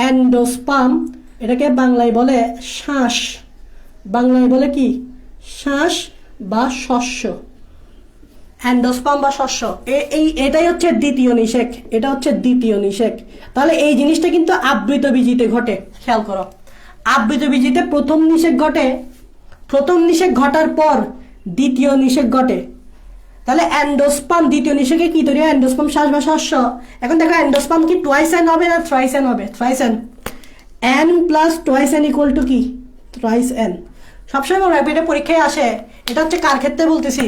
এন্ডোস্পার্ম, এটাকে বাংলায় বলে শ্বাস, বাংলায় বলে কি, শ্বাস বা শস্য, এন্ডোস্পার্ম বা শস্য। এটাই হচ্ছে দ্বিতীয় নিষেক, এটা হচ্ছে দ্বিতীয় নিষেক। তাহলে এই জিনিসটা কিন্তু আবৃত বীজিতে ঘটে, খেয়াল করো। আবৃত বীজিতে প্রথম নিষেক ঘটে, প্রথম নিষেক ঘটার পর দ্বিতীয় নিষেক ঘটে। তাহলে এন্ডোস্পার্ম দ্বিতীয় নিষেকে কি তৈরি হয়, এন্ডোস্পার্ম শ্বাস বা শস্য। এখন দেখো এন্ডোস্পার্ম কি টুয়াইস এন হবে না থ্রাইস এন হবে, thrice N, N plus twice N equal to কি, থ্রাইস এন। সবসময় মনে রাখবে, এটা পরীক্ষায় আসে। এটা হচ্ছে কার ক্ষেত্রে বলতেছি,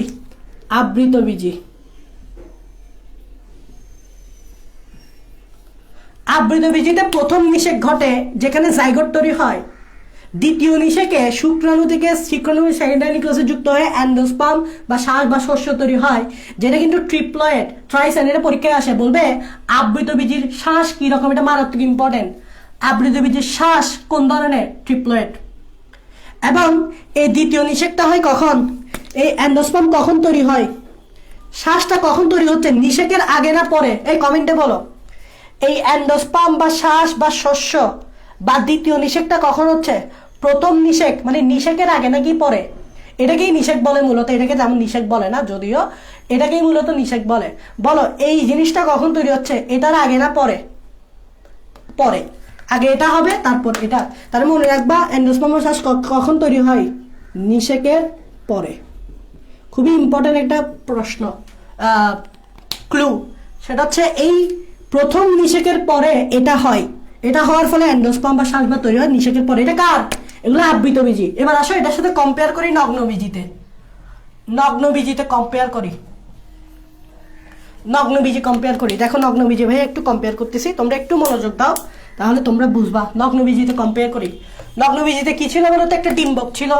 আবৃত বীজি। আবৃত বীজিতে প্রথম নিষেক ঘটে যেখানে জাইগোট তৈরি হয়, দ্বিতীয় নিষেকে শুক্রাণু থেকে শুক্রাণু সেকেন্ডারি নিউক্লিয়াসে যুক্ত হয়ে এন্ডোস্পার্ম বা শ্বাস বা শস্য তৈরি হয়, যেটা কিন্তু ট্রিপ্লয়েড, ট্রাইসেন। এটা পরীক্ষায় আসে, বলবে আবৃত বীজির শ্বাস কি রকম, এটা মারাত্মক ইম্পর্টেন্ট। আবৃত বীজির শ্বাস কোন ধরনের, ট্রিপ্লয়েড। এবং এই দ্বিতীয় নিষেকটা হয় কখন, এই এন্ডোস্পার্ম কখন তৈরি হয়, শ্বাসটা কখন তৈরি হচ্ছে, নিষেকের আগে না পরে, এই কমেন্টে বলো। এই এন্ডোস্পার্ম বা শ্বাস বা শস্য বা দ্বিতীয় নিষেকটা কখন হচ্ছে, প্রথম নিষেক মানে নিষেকের আগে নাকি পরে, এটাকেই নিষেক বলে মূলত। এটাকে যেমন নিষেক বলে না, যদিও এটাকেই মূলত নিষেক বলে। বলো এই জিনিসটা কখন তৈরি হচ্ছে, এটার আগে না পরে, পরে। আগে এটা হবে তারপর এটা। তাহলে মনে রাখবা এন্ডোস্পার্ম বা শ্বাস কখন তৈরি হয়, নিষেকের পরে। খুবই ইম্পর্টেন্ট একটা প্রশ্ন, ক্লু। সেটা হচ্ছে এই প্রথম নিষেকের পরে এটা হয়, এটা হওয়ার ফলে এন্ডোস্পার্ম বা শ্বাস বা তৈরি হয় নিষেকের পরে। এটা কার, এগুলো আবৃত বীজি। এবার আসো এটার সাথে কম্পেয়ার করি নগ্ন বীজিতে, নগ্ন বীজিতে কম্পেয়ার করি, নগ্ন বীজি কম্পেয়ার করি। দেখো নগ্ন বীজি ভাই একটু কম্পেয়ার করতেছি, তোমরা একটু মনোযোগ দাও তাহলে তোমরা বুঝবা। নগ্ন বীজিতে কম্পেয়ার করি। নগ্ন বীজিতে কি ছিল বলতো, একটা ডিম্বক ছিল।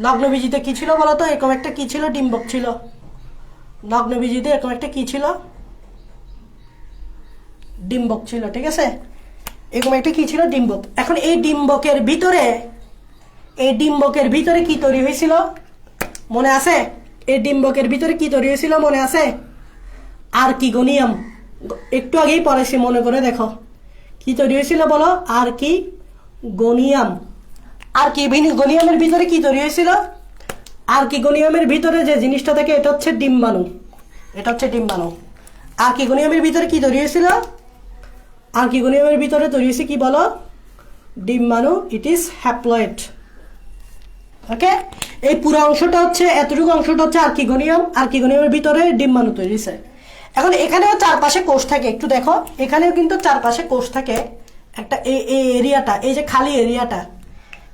নগ্ন বীজিতে কি ছিল বলতো, এরকম একটা কি ছিল, ডিম্বক ছিল। নগ্ন বীজিতে এরকম একটা কি ছিল, ডিম্বক ছিল, ঠিক আছে, এরকম একটা কি ছিল, ডিম্বক। এখন এই ডিম্বকের ভিতরে, এই ডিম্বকের ভিতরে কি তৈরি হয়েছিল মনে আছে, এই ডিম্বকের ভিতরে কি তৈরি হয়েছিল মনে আছে, আর্কিগোনিয়াম। একটু আগেই পড়েছি, মনে করে দেখো কি তৈরি হয়েছিল বলো। আর কি গনিয়াম। আর কি গনিয়ামের ভিতরে কি তৈরি হয়েছিল? আর কি গনিয়ামের ভিতরে যে জিনিসটা থাকে এটা হচ্ছে ডিম্বাণু। এটা হচ্ছে ডিম্বাণু। আর কি গনিয়ামের ভিতরে কি তৈরি হয়েছিল? আর কি গনিয়ামের ভিতরে তৈরি হয়েছে কি বলো? ডিম্বাণু। It is haploid. ওকে, এই পুরো অংশটা হচ্ছে, এতটুকু অংশটা হচ্ছে আর্কিগোনিয়াম। আর্কিগোনিয়ামের ভিতরে ডিম্বাণু তৈরি হয়েছে। এখন এখানেও চারপাশে কোষ থাকে, একটু দেখো এখানেও কিন্তু চারপাশে কোষ থাকে। একটা এই এরিয়াটা, এই যে খালি এরিয়াটা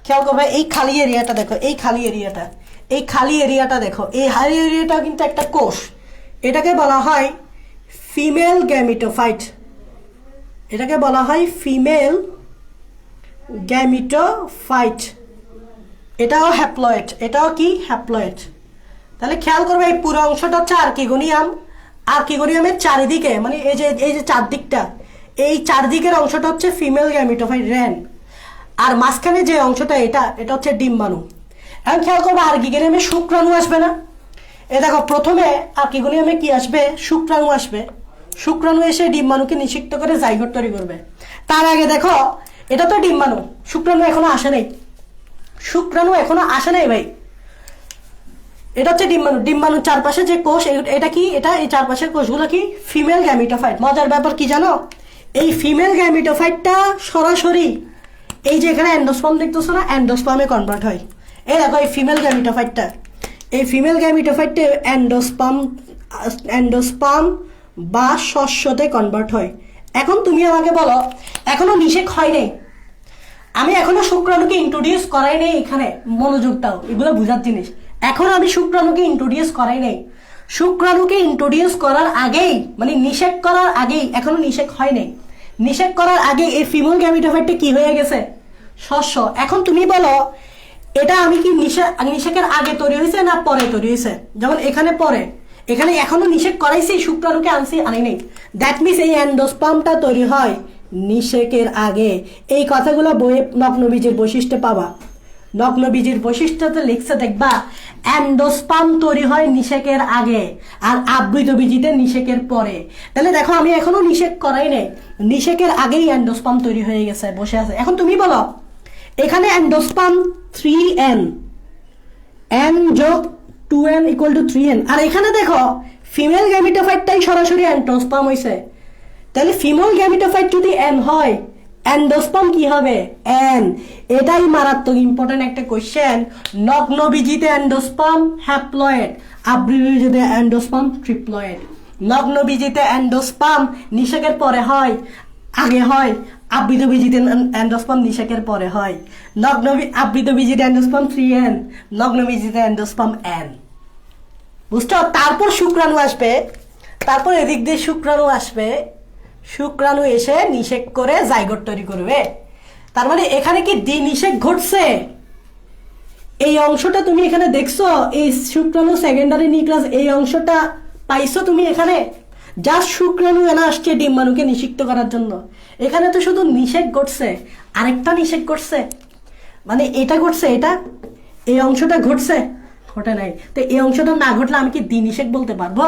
খেয়াল করবে, এই খালি এরিয়াটা দেখো, এই খালি এরিয়াটা, এই খালি এরিয়াটা দেখো, এই খালি এরিয়াটা কিন্তু একটা কোষ। এটাকে বলা হয় ফিমেল গ্যামিটোফাইট। এটাকে বলা হয় ফিমেল গ্যামিটোফাইট। এটাও হ্যাপ্লয়েড। এটাও কি হ্যাপ্লয়েড। তাহলে খেয়াল করবে এই পুরো অংশটা হচ্ছে আর্কিগোনিয়াম। আর্কিগোনিয়ামের চারিদিকে মানে এই যে চারদিকটা, এই চারদিকের অংশটা হচ্ছে ফিমেল গ্যামিটোফাইট রেন। আর মাঝখানে যে অংশটা এটা হচ্ছে ডিম্বাণু। এখন খেয়াল করবে আর্কিগোনিয়ামে শুক্রাণু আসবে না? এ দেখো প্রথমে আর্কিগোনিয়ামে কি আসবে? শুক্রাণু আসবে। শুক্রাণু এসে ডিম্বাণুকে নিষিক্ত করে জাইগোট তৈরি করবে। তার আগে দেখো এটা তো ডিম্বাণু, শুক্রাণু এখনো আসে নাই। শুক্রাণু এখনো আসে নাই ভাই। এটা হচ্ছে ডিম্বাণু। ডিম্বাণুর চারপাশে যে কোষ, এটা কি? এটা এই চারপাশের কোষগুলো কি? Female gametophyte. মজার ব্যাপার কি জানো? এই ফিমেল গ্যামিটোফাইটটা সরাসরি এই যে এখানে এন্ডোস্পার্ম দেখতেছো না, এন্ডোস্পার্মে কনভার্ট হয়। এই দেখো এই ফিমেল গ্যামিটোফাইটটা, এই ফিমেল গ্যামিটোফাইটটা এন্ডোস্পার্ম বা শস্যতে কনভার্ট হয়। এখন তুমি আমাকে বলো, এখনো নিষেক হয় নাই, আমি এখনো শুক্রাণুকে ইন্ট্রোডিউস করাই নেই। এখানে মনোযোগ দাও, এগুলো বোঝার জিনিস। এখন আমি শুক্রাণুকে ইন্ট্রোডিউস করাই নেই। শুক্রাণুকে ইন্ট্রোডিউস করার আগেই, মানে নিষেক করার আগেই, এখনো নিষেক হয় নাই, নিষেক করার আগে এই ফিমেল গ্যামিটোফাইটটা কি হয়ে গেছে? শস্য। এখন তুমি বলো এটা আমি কি নিষেকের আগে তৈরি হয়েছে না পরে তৈরি হয়েছে? যেমন এখানে পরে, এখানে এখনো নিষেক করাইছি, শুক্রাণুকে আনি নেই। দ্যাট মিনস এই এন্ডোস্পার্মটা তৈরি হয় নিষেকের আগে। এই কথাগুলো বইয়ে নগ্নবীজের বৈশিষ্ট্যে পাবা। নগ্নবীজের বৈশিষ্ট্যতে লিখছে দেখবা, এন্ডোস্পার্ম তৈরি হয় নিষেকের আগে আর আবৃত বীজিতে নিষেকের পরে। তাহলে দেখো আমি এখনো নিষেক করাই নেই, নিষেকের আগেই এন্ডোস্পার্ম তৈরি হয়ে গেছে, বসে আছে। এখন তুমি বলো এখানে এন্ডোস্পার্ম 3n, n যোগ 2n ইকুয়াল টু 3n, আর এখানে দেখো ফিমেল গ্যামিটোফাইটটাই সরাসরি এন্ডোস্পার্ম হয়েছে। তাহলে ফিমেল গ্যামিটোফাইট যদি n হয়, এন্ডোস্পার্ম কি হবে? n। এটাই মারাত্মক ইম্পর্টেন্ট একটা কোশ্চেন। নগ্নবীজিতে এন্ডোস্পার্ম হ্যাপ্লয়েড, আবৃতবীজিতে এন্ডোস্পার্ম ট্রিপ্লয়েড। নগ্নবীজিতে এন্ডোস্পার্ম নিষেকের পরে হয়, আগে হয়। আবৃতবীজিতে এন্ডোস্পার্ম নিষেকের পরে হয়। আবৃতবীজিতে এন্ডোস্পার্ম 3n, নগ্নবীজিতে এন্ডোস্পার্ম n। বুঝছো? তারপর শুক্রাণু আসবে, তারপর এদিক দিয়ে শুক্রাণু আসবে, শুক্রাণু এসে নিষেক করে জাইগোট তৈরি করবে। তার মানে এখানে কি দ্বিনিষেক ঘটছে। এই অংশটা তুমি এখানে দেখছো, এই শুক্রাণু সেকেন্ডারি নিউক্লিয়াস, এই অংশটা পাইছো তুমি এখানে। জাস্ট শুক্রাণু এনে আসছে ডিম্বাণুকে নিষিক্ত করার জন্য। এখানে তো শুধু নিষেক ঘটছে, আরেকটা নিষেক ঘটছে, মানে এটা ঘটছে, এটা এই অংশটা ঘটছে, ঘটে নাই। তো এই অংশটা না ঘটলে আমি কি দ্বিনিষেক বলতে পারবো?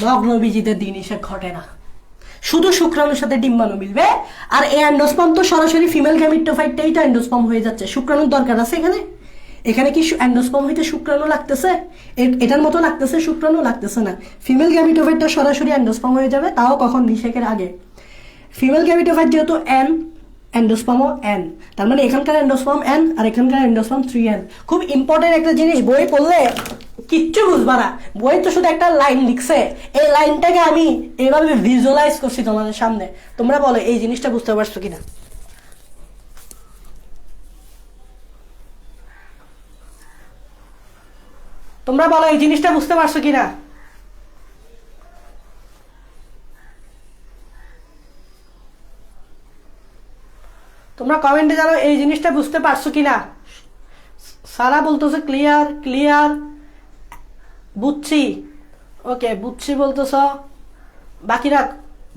নগ্নবীজিতে দ্বিনিষেক ঘটে না, শুধু শুক্রাণুর সাথে ডিম্বাণু মিলবে। আর এই এন্ডোস্পার্ম তো সরাসরি ফিমেল গ্যামিটোফাইটটাই তো এন্ডোস্পার্ম হয়ে যাচ্ছে। শুক্রাণুর দরকার আছে এখানে? এখানে কি এন্ডোস্পার্ম হইতে শুক্রাণু লাগতেছে? এটার মতো লাগতেছে? শুক্রাণু লাগতেছে না। ফিমেল গ্যামিটোফাইটটা সরাসরি এন্ডোস্পার্ম হয়ে যাবে, তাও কখন? নিষেকের আগে। ফিমেল গ্যামিটোফাইট যেহেতু n, এন্ডোস্পার্মও n, তার মানে এখানকার এন্ডোস্পার্ম n আর এখানকার এন্ডোস্পার্ম 3n। খুব ইম্পর্টেন্ট একটা জিনিস, বই পড়লে কিচ্ছু বুঝবা না। বই তো শুধু একটা লাইন লিখছে, এই লাইনটাকে আমি এইভাবে ভিজুয়ালাইজ করছি তোমাদের সামনে। তোমরা বলো এই জিনিসটা বুঝতে পারছো কিনা? তোমরা বলো এই জিনিসটা বুঝতে পারছো কিনা? তোমরা কমেন্টে জানো এই জিনিসটা বুঝতে পারছো কিনা। সারা বলতেছে ক্লিয়ার ক্লিয়ার, বুঝছি, ওকে বুঝছি বলতেছ। বাকিরা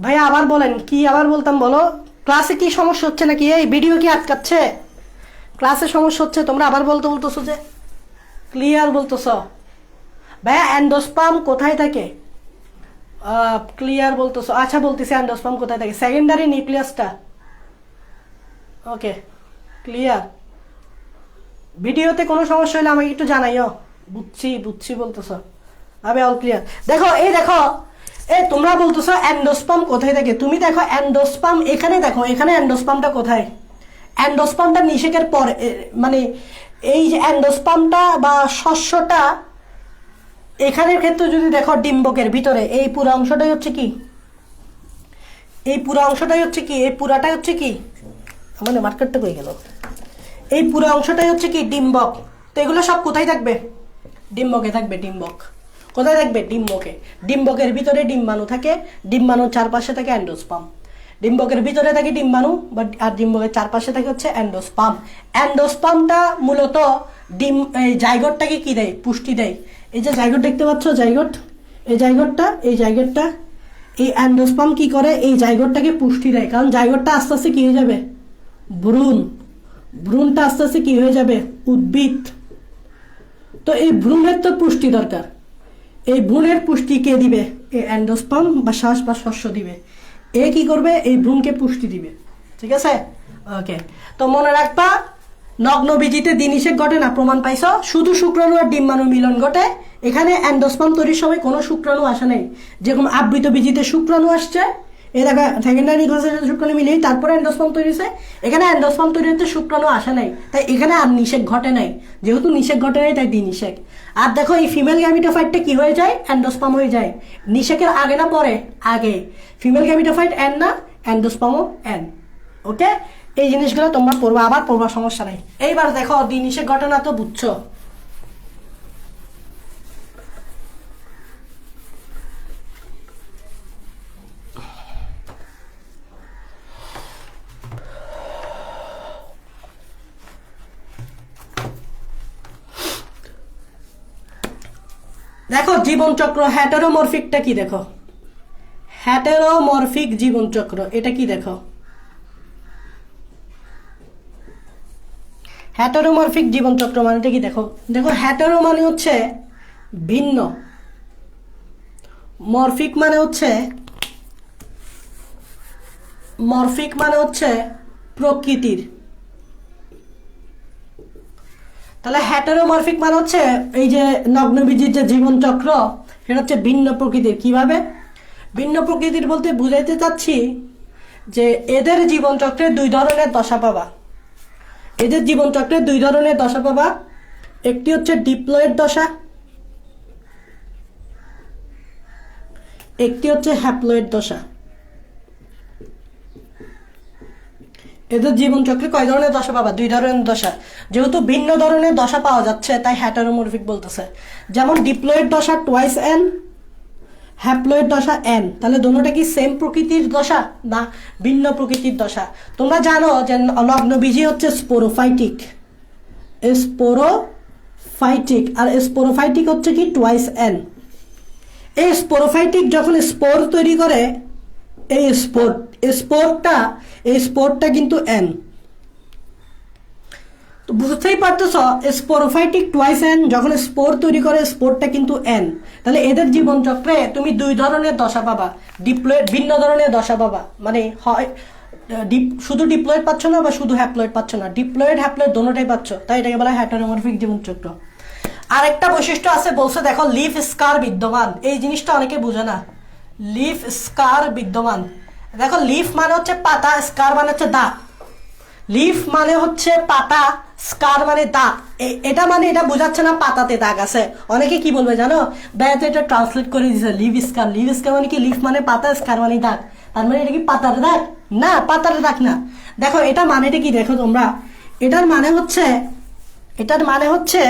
ভাইয়া আবার বলেন, কি আবার বলতাম বলো। ক্লাসে কি সমস্যা হচ্ছে নাকি? এই ভিডিও কি আটকাচ্ছে? ক্লাসে সমস্যা হচ্ছে? তোমরা আবার বলতেছো যে ক্লিয়ার বলতেছ। ভাইয়া এন্ডোস্পার্ম কোথায় থাকে? ক্লিয়ার বলতেছো, আচ্ছা বলতেছি অ্যান্ডোস্পার্ম কোথায় থাকে, সেকেন্ডারি নিউক্লিয়াসটা। Okay clear. ভিডিওতে কোনো সমস্যা হলে আমাকে একটু জানাইও। বুঝছি বুঝছি বলতেছো, আবে অল ক্লিয়ার। দেখো এই দেখো, তোমরা বলতেছো অ্যান্ডোস্পার্ম কোথায় থাকে, তুমি দেখো অ্যান্ডোস্পার্ম এখানে, দেখো এখানে অ্যান্ডোস্পার্মটা কোথায়, অ্যান্ডোস্পার্মটা নিষেকের পর, মানে এই যে অ্যান্ডোস্পার্মটা বা শস্যটা এখানের ক্ষেত্রে যদি দেখো ডিম্বকের ভিতরে এই পুরো অংশটাই হচ্ছে কি, এই পুরো অংশটাই হচ্ছে কি, এই পুরাটাই হচ্ছে কি, মানে মার্কেটটা হয়ে গেল, এই পুরো অংশটাই হচ্ছে কি ডিম্বক। তো এগুলো সব কোথায় থাকবে, ডিম্বকে থাকবে। ডিম্বক কোথায় থাকবে, ডিম্বকে। ডিম্বকের ভিতরে ডিম্বাণু থাকে, ডিম্বাণুর চারপাশে থাকে অ্যান্ডোস্পার্ম। ডিম্বকের ভিতরে থাকে ডিম্বাণু, আর ডিম্বকের চারপাশে থাকে হচ্ছে অ্যান্ডোস্পার্ম। অ্যান্ডোস্পার্মটা মূলত এই জাইগোটটাকে কি দেয়, পুষ্টি দেয়। এই যে জাইগোট দেখতে পাচ্ছ, জাইগোট, এই জাইগোটটা, এই জাইগোটটা, এই অ্যান্ডোস্পার্ম কি করে, এই জাইগোটটাকে পুষ্টি দেয়। কারণ জাইগোটটা আস্তে আস্তে কি হয়ে যাবে, ভ্রূণ। ভ্রূণটা আস্তে আস্তে কি হয়ে যাবে, উদ্ভিদ। তো এই ভ্রূণের তো পুষ্টি দরকার, এই ভ্রূণের পুষ্টি কে দিবে, এই অ্যান্ডোস্পার্ম বা শ্বাস বা শস্য দিবে। এ কি করবে, এই ভ্রূণকে পুষ্টি দিবে। ঠিক আছে, ওকে। তো মনে রাখবা, নগ্ন বীজিতে দিনিষেক ঘটে না, প্রমাণ পাইছ, শুধু শুক্রাণু আর ডিম্বাণু মিলন ঘটে। এখানে অ্যান্ডোস্পার্ম তৈরির সময় কোনো শুক্রাণু আসে নাই, যেরকম আবৃত বীজিতে শুক্রাণু আসছে, এই দেখা সেকেন্ডারি নিউক্লিয়াসের সাথে শুক্রাণু মিলেই তারপরে অ্যান্ডোস্পার্ম তৈরি হয়েছে। এখানে অ্যান্ডোস্পার্ম তৈরি হতে শুক্রাণু আসে নাই, তাই এখানে আর নিষেক ঘটে নাই। যেহেতু নিষেক ঘটে নাই তাই দিনিষেক। আর দেখো এই ফিমেল গ্যামিটোফাইটটা কি হয়ে যায়, অ্যান্ডোস্পার্ম হয়ে যায়। নিষেকের আগে না পরে, আগে। ফিমেল গ্যামিটোফাইট এন না, অ্যান্ডোস্পার্মও এন। ওকে, এই জিনিসগুলো তোমরা পড়বা, আবার পড়বা, সমস্যা নেই। এইবার দেখো দিনিষেক ঘটনা তো বুঝছো। দেখো জীবনচক্র হ্যাটেরোমরফিকটা কি, দেখো হ্যাটেরোমরফিক জীবনচক্র এটা কি, দেখো হ্যাটেরোমরফিক জীবনচক্র মানেটা কি, দেখো দেখো হ্যাটেরো মানে হচ্ছে ভিন্ন, মরফিক মানে হচ্ছে, মরফিক মানে হচ্ছে প্রকৃতির। তাহলে হ্যাটেরোমরফিক মানে হচ্ছে এই যে নগ্নবীজির যে জীবনচক্র, সেটা হচ্ছে ভিন্ন প্রকৃতির। কিভাবে ভিন্ন প্রকৃতির বলতে বুঝাইতে চাচ্ছি যে এদের জীবনচক্রে দুই ধরনের দশা পাবা। এদের জীবনচক্রে দুই ধরনের দশা পাবা, একটি হচ্ছে ডিপ্লয়েড দশা, একটি হচ্ছে হ্যাপ্লয়েড দশা। এদের জীবনচক্রে কয় ধরনের দশা পাবা, দুই ধরনের দশা। যেহেতু ভিন্ন ধরনের দশা পাওয়া যাচ্ছে তাই হ্যাটেরোমরফিক বলতেছে। যেমন ডিপ্লয়েড দশা টুয়াইস এন, হ্যাপ্লয়েড দশা এন। তাহলে দোনোটা কি সেম প্রকৃতির দশা না ভিন্ন প্রকৃতির দশা? তোমরা জানো যে নগ্নবীজি হচ্ছে স্পোরোফাইটিক, স্পোরোফাইটিক, আর স্পোরোফাইটিক হচ্ছে কি টুয়াইস এন। এই স্পোরোফাইটিক যখন স্পোর তৈরি করে, এই স্পোরটা কিন্তু এন। তো বুঝতেই পারতেছ, স্পোরোফাইটিক টুয়াইস এন যখন স্পোর তৈরি করে, স্পোরটা কিন্তু এন। তাহলে এদের জীবনচক্রে তুমি দুই ধরনের দশা পাবা, ডিপ্লয়েড, ভিন্ন ধরনের দশা পাবা। মানে হয় শুধু ডিপ্লয়েড পাচ্ছ না বা শুধু হ্যাপ্লয়েড পাচ্ছ না, ডিপ্লয়েড হ্যাপ্লয়েড দোনোটাই পাচ্ছ, তাই এটাকে বলা হয় হ্যাটেরোমরফিক জীবনচক্র। আরেকটা বৈশিষ্ট্য আছে, বলছে দেখো লিফ স্কার বিদ্যমান। এই জিনিসটা অনেকে বুঝে না, লিফ স্কার বিদ্যমান। দেখো লিফ মানে হচ্ছে পাতা, স্কার মানে হচ্ছে দাঁত। লিফ মানে হচ্ছে পাতা, স্কার মানে দাঁত। এটা মানে এটা বোঝাচ্ছে না পাতাতে দাগ আছে। অনেকে কি বলবে জানো, ব্যাতে এটা ট্রান্সলেট করে দিছে লিভ স্কার। লিভ স্কার মানে কি, লিফ মানে পাতা, স্কার মানে দাগ। তার মানে এটা কি পাতার দাগ? না, পাতার দাগ না। দেখো এটা মানেটা কি, দেখো তোমরা, এটার মানে হচ্ছে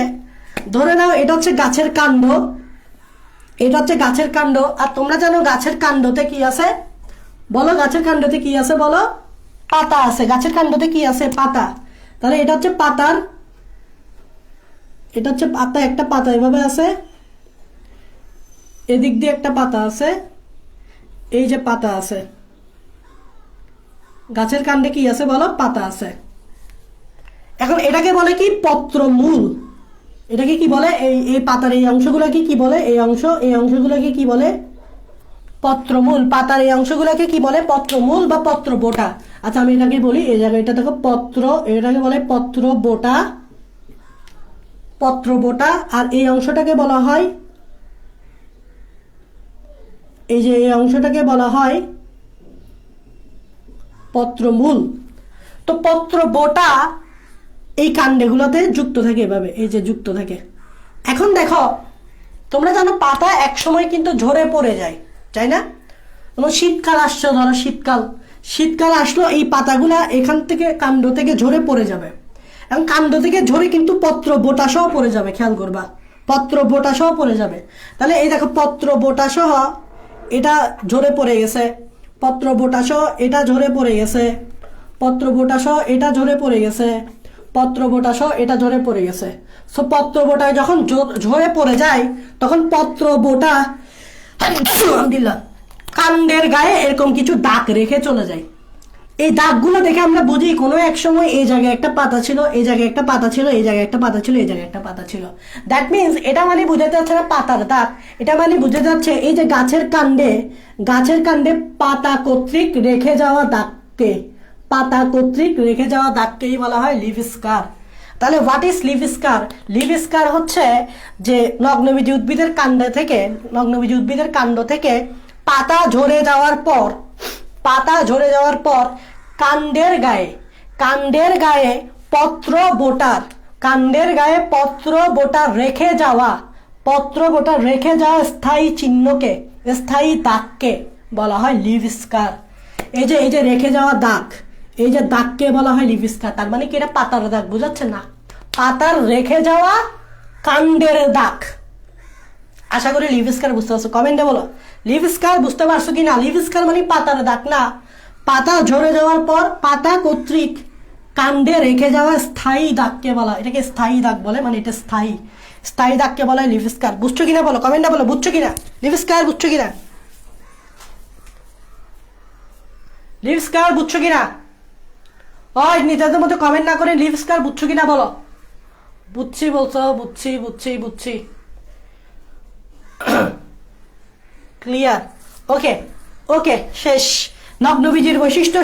ধরে নাও এটা হচ্ছে গাছের কাণ্ড, এটা হচ্ছে গাছের কাণ্ড। আর তোমরা জানো গাছের কাণ্ডতে কি আছে, বলো গাছের কাণ্ডতে কি আছে, বলো পাতা আছে। গাছের কাণ্ডতে কি আছে, পাতা। তাহলে এটা হচ্ছে পাতার, এটা হচ্ছে পাতা, একটা পাতা এভাবে আছে, এদিক দিয়ে একটা পাতা আছে, এই যে পাতা আছে, গাছের কাণ্ডে কি আছে বলো, পাতা আছে। এখন এটাকে বলে কি, পত্রমূল। এটাকে কি বলে, এই পাতার এই অংশগুলোকে কি বলে, এই অংশগুলোকে কি বলে, পত্রমূল। পাতার এই অংশগুলোকে কি বলে? পত্রমূল বা পত্র বোটা। আচ্ছা আমি এটাকে বলি, এই জায়গায় এটা দেখো পত্র, এটাকে বলে পত্র বোটা, পত্র বোটা। আর এই অংশটাকে বলা হয়, এই যে এই অংশটাকে বলা হয় পত্রমূল। তো পত্র বোটা এই কাণ্ডেগুলোতে যুক্ত থাকে এভাবে, এই যে যুক্ত থাকে। এখন দেখো তোমরা জানো পাতা এক সময় কিন্তু ঝরে পড়ে যায়, তাই না? শীতকাল আসছে, ধরো শীতকাল আসলো, এই পাতাগুলা এখান থেকে কাণ্ড থেকে ঝরে পড়ে যাবে, এবং কাণ্ড থেকে ঝরে কিন্তু পত্র বোটা সহ পড়ে যাবে। খেয়াল করবা, পত্র বোটা সহ পড়ে যাবে। তাহলে এই দেখো পত্র বোটা সহ এটা ঝরে পড়ে গেছে, পত্র বোটা সহ এটা ঝরে পড়ে গেছে, পত্র বোটা সহ এটা ঝরে পড়ে গেছে, পত্র বোটা সহ এটা ঝরে পড়ে গেছে। সো পত্র বোটায় যখন ঝরে পড়ে যায় তখন পত্র বোটা কাণ্ডের গায়ে এরকম কিছু দাগ রেখে চলে যায়। এই দাগগুলো দেখে আমরা বুঝি কোনো এক সময় এই জায়গায় একটা পাতা ছিল, এই জায়গায় একটা পাতা ছিল, এই জায়গায় একটা পাতা ছিল, এই জায়গায় একটা পাতা ছিল। দ্যাট মিনস এটা মানে বোঝাতে যাচ্ছে না পাতার দাগ, এটা মানে বুঝে যাচ্ছে এই যে গাছের কাণ্ডে পাতা কর্তৃক রেখে যাওয়া দাগকে, পাতা কর্তৃক রেখে যাওয়া দাগকেই বলা হয় লিভ স্কার। তাহলে what is leaf scar? Leaf scar হচ্ছে যে নগ্নবীজি উদ্ভিদের কাণ্ড থেকে পাতা ঝরে যাওয়ার পর কাণ্ডের গায়ে পত্র বোটার রেখে যাওয়া স্থায়ী চিহ্নকে, স্থায়ী দাগকে বলা হয় লিভ স্কার। এই যে রেখে যাওয়া দাগ, এই যে দাগকে বলা হয় লিভ স্কার। তার মানে কি এটা পাতার দাগ? বুঝাচ্ছে না, পাতার রেখে যাওয়া কাণ্ডের দাগ। আশা করি লিভ স্কার বুঝতে পারছো, কমেন্টে বলো লিভ স্কার বুঝতে পারছো কি না। লিভ স্কার মানে পাতার দাগ না, পাতা ঝরে যাওয়ার পর পাতা কর্তৃক কাণ্ডে রেখে যাওয়া স্থায়ী দাগকে বলা, এটাকে স্থায়ী দাগ বলে, মানে এটা স্থায়ী দাগকে বলা হয় লিভ স্কার। বুঝছো কিনা বলো, কমেন্টে বলো বুঝছো কিনা, লিভ স্কার বুঝছো কিনা, লিভ স্কার বুঝছো কিনা? ওই নিজেদের মধ্যে কমেন্ট না করে লিভ স্কার বুঝছো কিনা বলো। বুঝছি বলছো, বুঝছি ক্লিয়ার? ওকে শেষ, নগ্নবীজির বৈশিষ্ট্য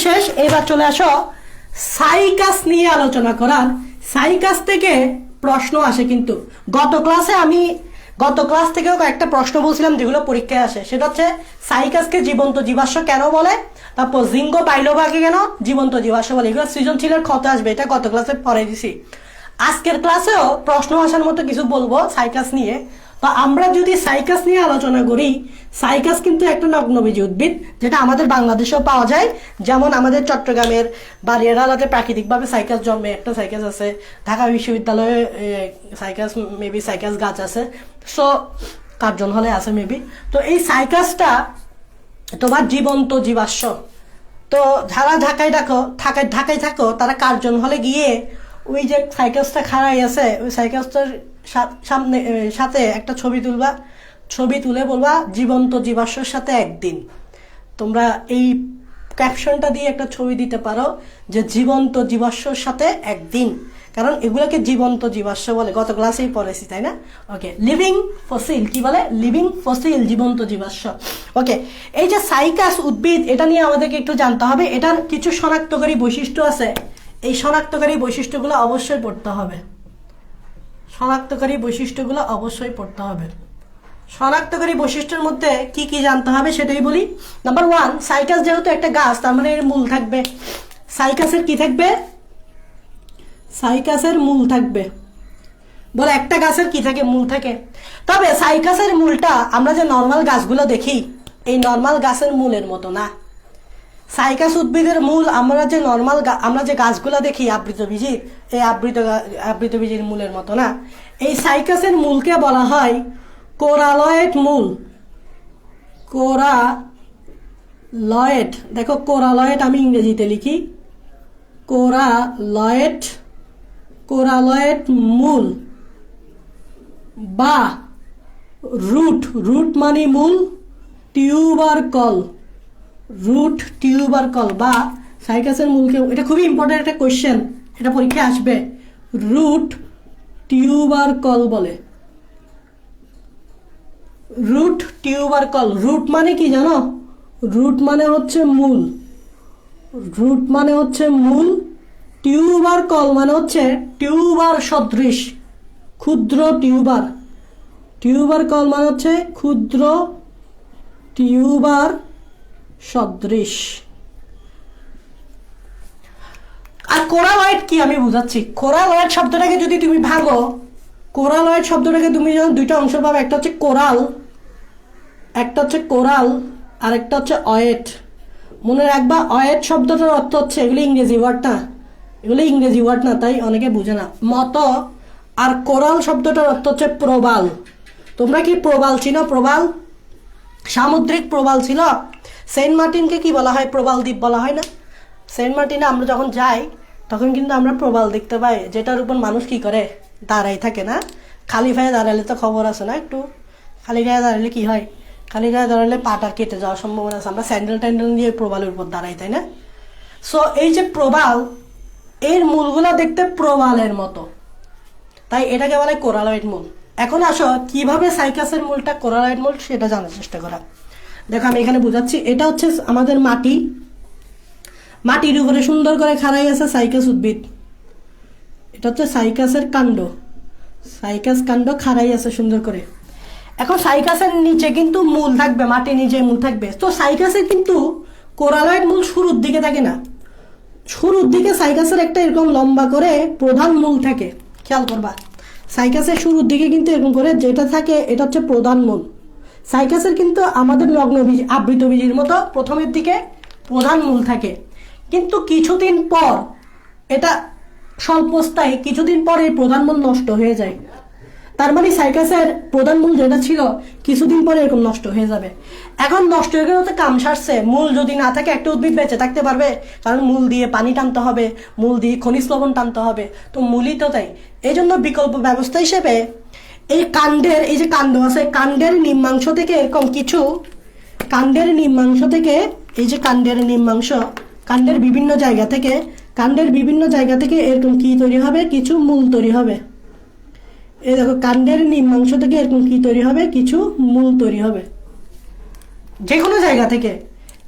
শেষ। এবার চলে আসো সাইকাস নিয়ে আলোচনা করার। সাইকাস থেকে প্রশ্ন আসে, কিন্তু গত ক্লাস থেকেও একটা প্রশ্ন বলছিলাম যেগুলো পরীক্ষায় আসে, সেটা হচ্ছে সাইকাসকে জীবন্ত জীবাশ্ম কেন বলে, তারপর জিঙ্গো বাইলোভাকে কেন জীবন্ত জীবাশ্ম বলে। এগুলো সৃজনশীলের ক্ষতে আসবে, এটা গত ক্লাসে পড়ে দিছি। আজকের ক্লাসেও প্রশ্ন আসার মতো কিছু বলবো সাইকাস নিয়ে। তো আমরা যদি সাইকাস নিয়ে আলোচনা করি, সাইকাস কিন্তু একটা নগ্নবীজি উদ্ভিদ, যেটা আমাদের বাংলাদেশেও পাওয়া যায়। যেমন আমাদের চট্টগ্রামের বাড়িয়াডালাতে প্রাকৃতিকভাবে সাইকাস জন্মে, একটা সাইকাস আছে। ঢাকা বিশ্ববিদ্যালয়ে সাইকাস গাছ আছে, সো কার্জন হলে আছে মেবি। তো এই সাইকাসটা তোমার জীবন্ত জীবাশ্ম। তো যারা ঢাকায় থাকো তারা কার্জন হলে গিয়ে ওই যে সাইকাসটা খাড়াই আছে, ওই সাইকাসটার সাথে একটা ছবি তুলে বলবা জীবন্ত জীবাশ্মের সাথে একদিন। তোমরা এই ক্যাপশনটা দিয়ে একটা ছবি দিতে পারো যে জীবন্ত জীবাশ্মের সাথে একদিন, কারণ এগুলোকে জীবন্ত জীবাশ্ম বলে, গত ক্লাসেই পড়েছি, তাই না? ওকে, লিভিং ফসিল কি বলে? লিভিং ফসিল, জীবন্ত জীবাশ্ম। ওকে, এই যে সাইকাস উদ্ভিদ, এটা নিয়ে আমাদেরকে একটু জানতে হবে। এটার কিছু শনাক্তকারী বৈশিষ্ট্য আছে, এই শনাক্তকারী বৈশিষ্ট্যগুলো অবশ্যই পড়তে হবে। শনাক্তকারী বৈশিষ্ট্যের মধ্যে কি কি জানতে হবে সেটাই বলি। নাম্বার 1, সাইকাস যেহেতু একটা গাছ, তার মানে এর মূল থাকবে। সাইকাসের কি থাকবে? সাইকাসের মূল থাকবে। বলে একটা গাছের কি থাকে? মূল থাকে। তবে সাইকাসের মূলটা আমরা যে নর্মাল গাছগুলো দেখি, এই নর্মাল গাছের মূলের মতো না। সাইকাস উদ্ভিদের মূল আমরা যে গাছগুলো দেখি আবৃতবীজির, এই আবৃতবীজির মূলের মতো না। এই সাইকাসের মূলকে বলা হয় কোরালয়েড মূল। কোরালয়েড, দেখো কোরালয়েড আমি ইংরেজিতে লিখি, কোরালয়েড মূল বা রুট মানে মূল, টিউবারকল বা সাইকাসের মূলকে, এটা খুবই ইম্পর্টেন্ট একটা কোয়েশ্চেন, এটা পরীক্ষায় আসবে। রুট টিউবারকল বলে, রুট, টিউবারকল। রুট মানে কি জানো? রুট মানে হচ্ছে মূল, রুট মানে হচ্ছে মূল। টিউবারকল মানে হচ্ছে টিউবার সদৃশ, ক্ষুদ্র টিউবার। টিউবারকল মানে হচ্ছে ক্ষুদ্র টিউবার সদৃশ। আর কোরালয়েড কি আমি বুঝাচ্ছি। কোরালয়েড শব্দটাকে যদি তুমি ভাঙো, কোরালয়েড শব্দটাকে তুমি যখন দুইটা অংশ পাবে, একটা হচ্ছে কোরাল, একটা হচ্ছে কোরাল, আর একটা হচ্ছে অয়েট। মনে রাখবা অয়েট শব্দটার অর্থ হচ্ছে, এগুলো ইংরেজি ওয়ার্ড না, এগুলো ইংরেজি ওয়ার্ড না, তাই অনেকে বুঝে না মত। আর কোরাল শব্দটার অর্থ হচ্ছে প্রবাল। তোমরা কি প্রবাল চিনো? প্রবাল, সামুদ্রিক প্রবাল ছিল। সেন্ট মার্টিনকে কি বলা হয়? প্রবাল দ্বীপ বলা হয় না? সেন্ট মার্টিনে আমরা যখন যাই তখন কিন্তু আমরা প্রবাল দেখতে পাই, যেটার উপর মানুষ কি করে? দাঁড়াই থাকে না? খালি গায়ে দাঁড়ালে তো খবর আছে না একটু? খালি গায়ে দাঁড়ালে কি হয়? খালি গায়ে দাঁড়ালে পাটা কেটে যাওয়ার সম্ভাবনা আছে। আমরা স্যান্ডেল ট্যান্ডেল নিয়ে প্রবালের উপর দাঁড়াই, তাই না? সো এই যে প্রবাল, এর মূলগুলো দেখতে প্রবালের মতো, তাই এটাকে বলে কোরালয়েড মূল। এখন আসো কিভাবে সাইকাসের মূলটা কোরালয়েড মূল সেটা জানার চেষ্টা করা। দেখো আমি এখানে বুঝাচ্ছি। এটা হচ্ছে আমাদের মাটি, মাটির উপরে সুন্দর করে খাড়াই আছে সাইকাস উদ্ভিদ। এটা হচ্ছে সাইকাসের কাণ্ড, সাইকাস কাণ্ড খাড়াই আছে সুন্দর করে। এখন সাইকাসের নিচে কিন্তু মূল থাকবে, মাটির নিচে মূল থাকবে। তো সাইকাসের কিন্তু কোরালয়েড মূল শুরুর দিকে থাকে না, শুরুর দিকে সাইকাসের একটা এরকম লম্বা করে প্রধান মূল থাকে। খেয়াল করবা, সাইকাসের শুরুর দিকে কিন্তু এরকম করে যেটা থাকে এটা হচ্ছে প্রধান মূল। সাইকাসের কিন্তু আমাদের লগ্নবীজ, আবৃতবীজের মতো প্রথমের দিকে প্রধান মূল থাকে, কিন্তু কিছুদিন পর এটা স্বল্পস্থায়ী, কিছুদিন পর এই প্রধান মূল নষ্ট হয়ে যায়। তার মানে সাইকাসের প্রধান মূল যেটা ছিল কিছুদিন পরে এরকম নষ্ট হয়ে যাবে। এখন নষ্ট হয়ে গেলে তো কাম সারছে। মূল যদি না থাকে একটা উদ্ভিদ বেঁচে থাকতে পারবে? কারণ মূল দিয়ে পানি টানতে হবে, মূল দিয়ে খনিজ লবণ টানতে হবে, তো মূলই তো তাই। এই জন্য বিকল্প ব্যবস্থা হিসেবে এই কাণ্ডের, এই যে কাণ্ড আছে, কাণ্ডের নিম্নাংশ থেকে এরকম কিছু, কাণ্ডের নিম্নাংশ থেকে, এই যে কাণ্ডের নিম্নাংশ, কাণ্ডের বিভিন্ন জায়গা থেকে, কাণ্ডের বিভিন্ন জায়গা থেকে এরকম কি তৈরি হবে? কিছু মূল তৈরি হবে। এই দেখো কাণ্ডের নিম্নাংশ থেকে এরকম কি তৈরি হবে? কিছু মূল তৈরি হবে যে কোনো জায়গা থেকে।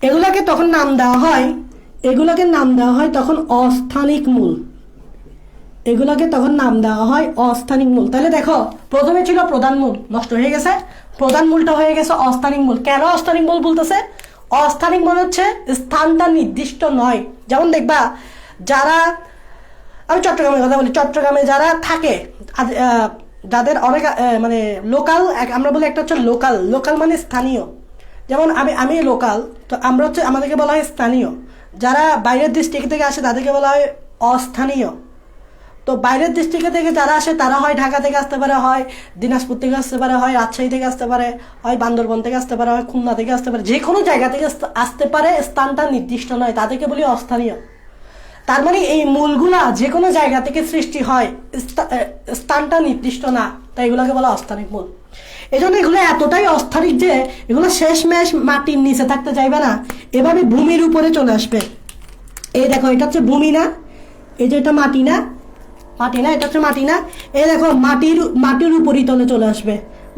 এগুলাকে তখন নাম দেওয়া হয়, এগুলাকে নাম দেওয়া হয় তখন অস্থানিক মূল। এগুলাকে তখন নাম দেওয়া হয় অস্থানিক মূল। তাহলে দেখো প্রথমে ছিল প্রধান মূল, নষ্ট হয়ে গেছে, প্রধান মূলটা হয়ে গেছে অস্থানিক মূল। কেন অস্থানিক মূল বলতেছে? অস্থানিক মূল হচ্ছে স্থানটা নির্দিষ্ট নয়। যেমন দেখবা যারা, আমি চট্টগ্রামের কথা বলি, চট্টগ্রামে যারা থাকে, যাদের অনেক মানে লোকাল, আমরা বলি একটা হচ্ছে লোকাল, লোকাল মানে স্থানীয়। যেমন আমি লোকাল, তো আমরা হচ্ছে, আমাদেরকে বলা হয় স্থানীয়। যারা বাইরের ডিস্ট্রিক্ট থেকে আসে তাদেরকে বলা হয় অস্থানীয়। তো বাইরের ডিস্ট্রিক্ট থেকে যারা আসে তারা হয় ঢাকা থেকে আসতে পারে, হয় দিনাজপুর থেকে আসতে পারে, হয় রাজশাহী থেকে আসতে পারে, হয় বান্দরবন থেকে আসতে পারে, হয় খুলনা থেকে আসতে পারে, যে কোনো জায়গা থেকে আসতে পারে, স্থানটা নির্দিষ্ট নয়, তাদেরকে বলি অস্থানীয়। তার মানে এই মূলগুলা যে কোনো জায়গা থেকে সৃষ্টি হয়, স্থানটা নির্দিষ্ট না, তাই এগুলোকে বলা অস্থানিক মূল। এই জন্য এগুলো এতটাই অস্থানিক যে এগুলো শেষমেশ মাটির নিচে থাকতে চাইবে না, এভাবে ভূমির উপরে চলে আসবে। এই দেখো এটা হচ্ছে ভূমি না, এই যে এটা মাটি না, মাটি না, এটা হচ্ছে মাটি না। এই দেখো মাটির উপরিতলে চলে আসবে,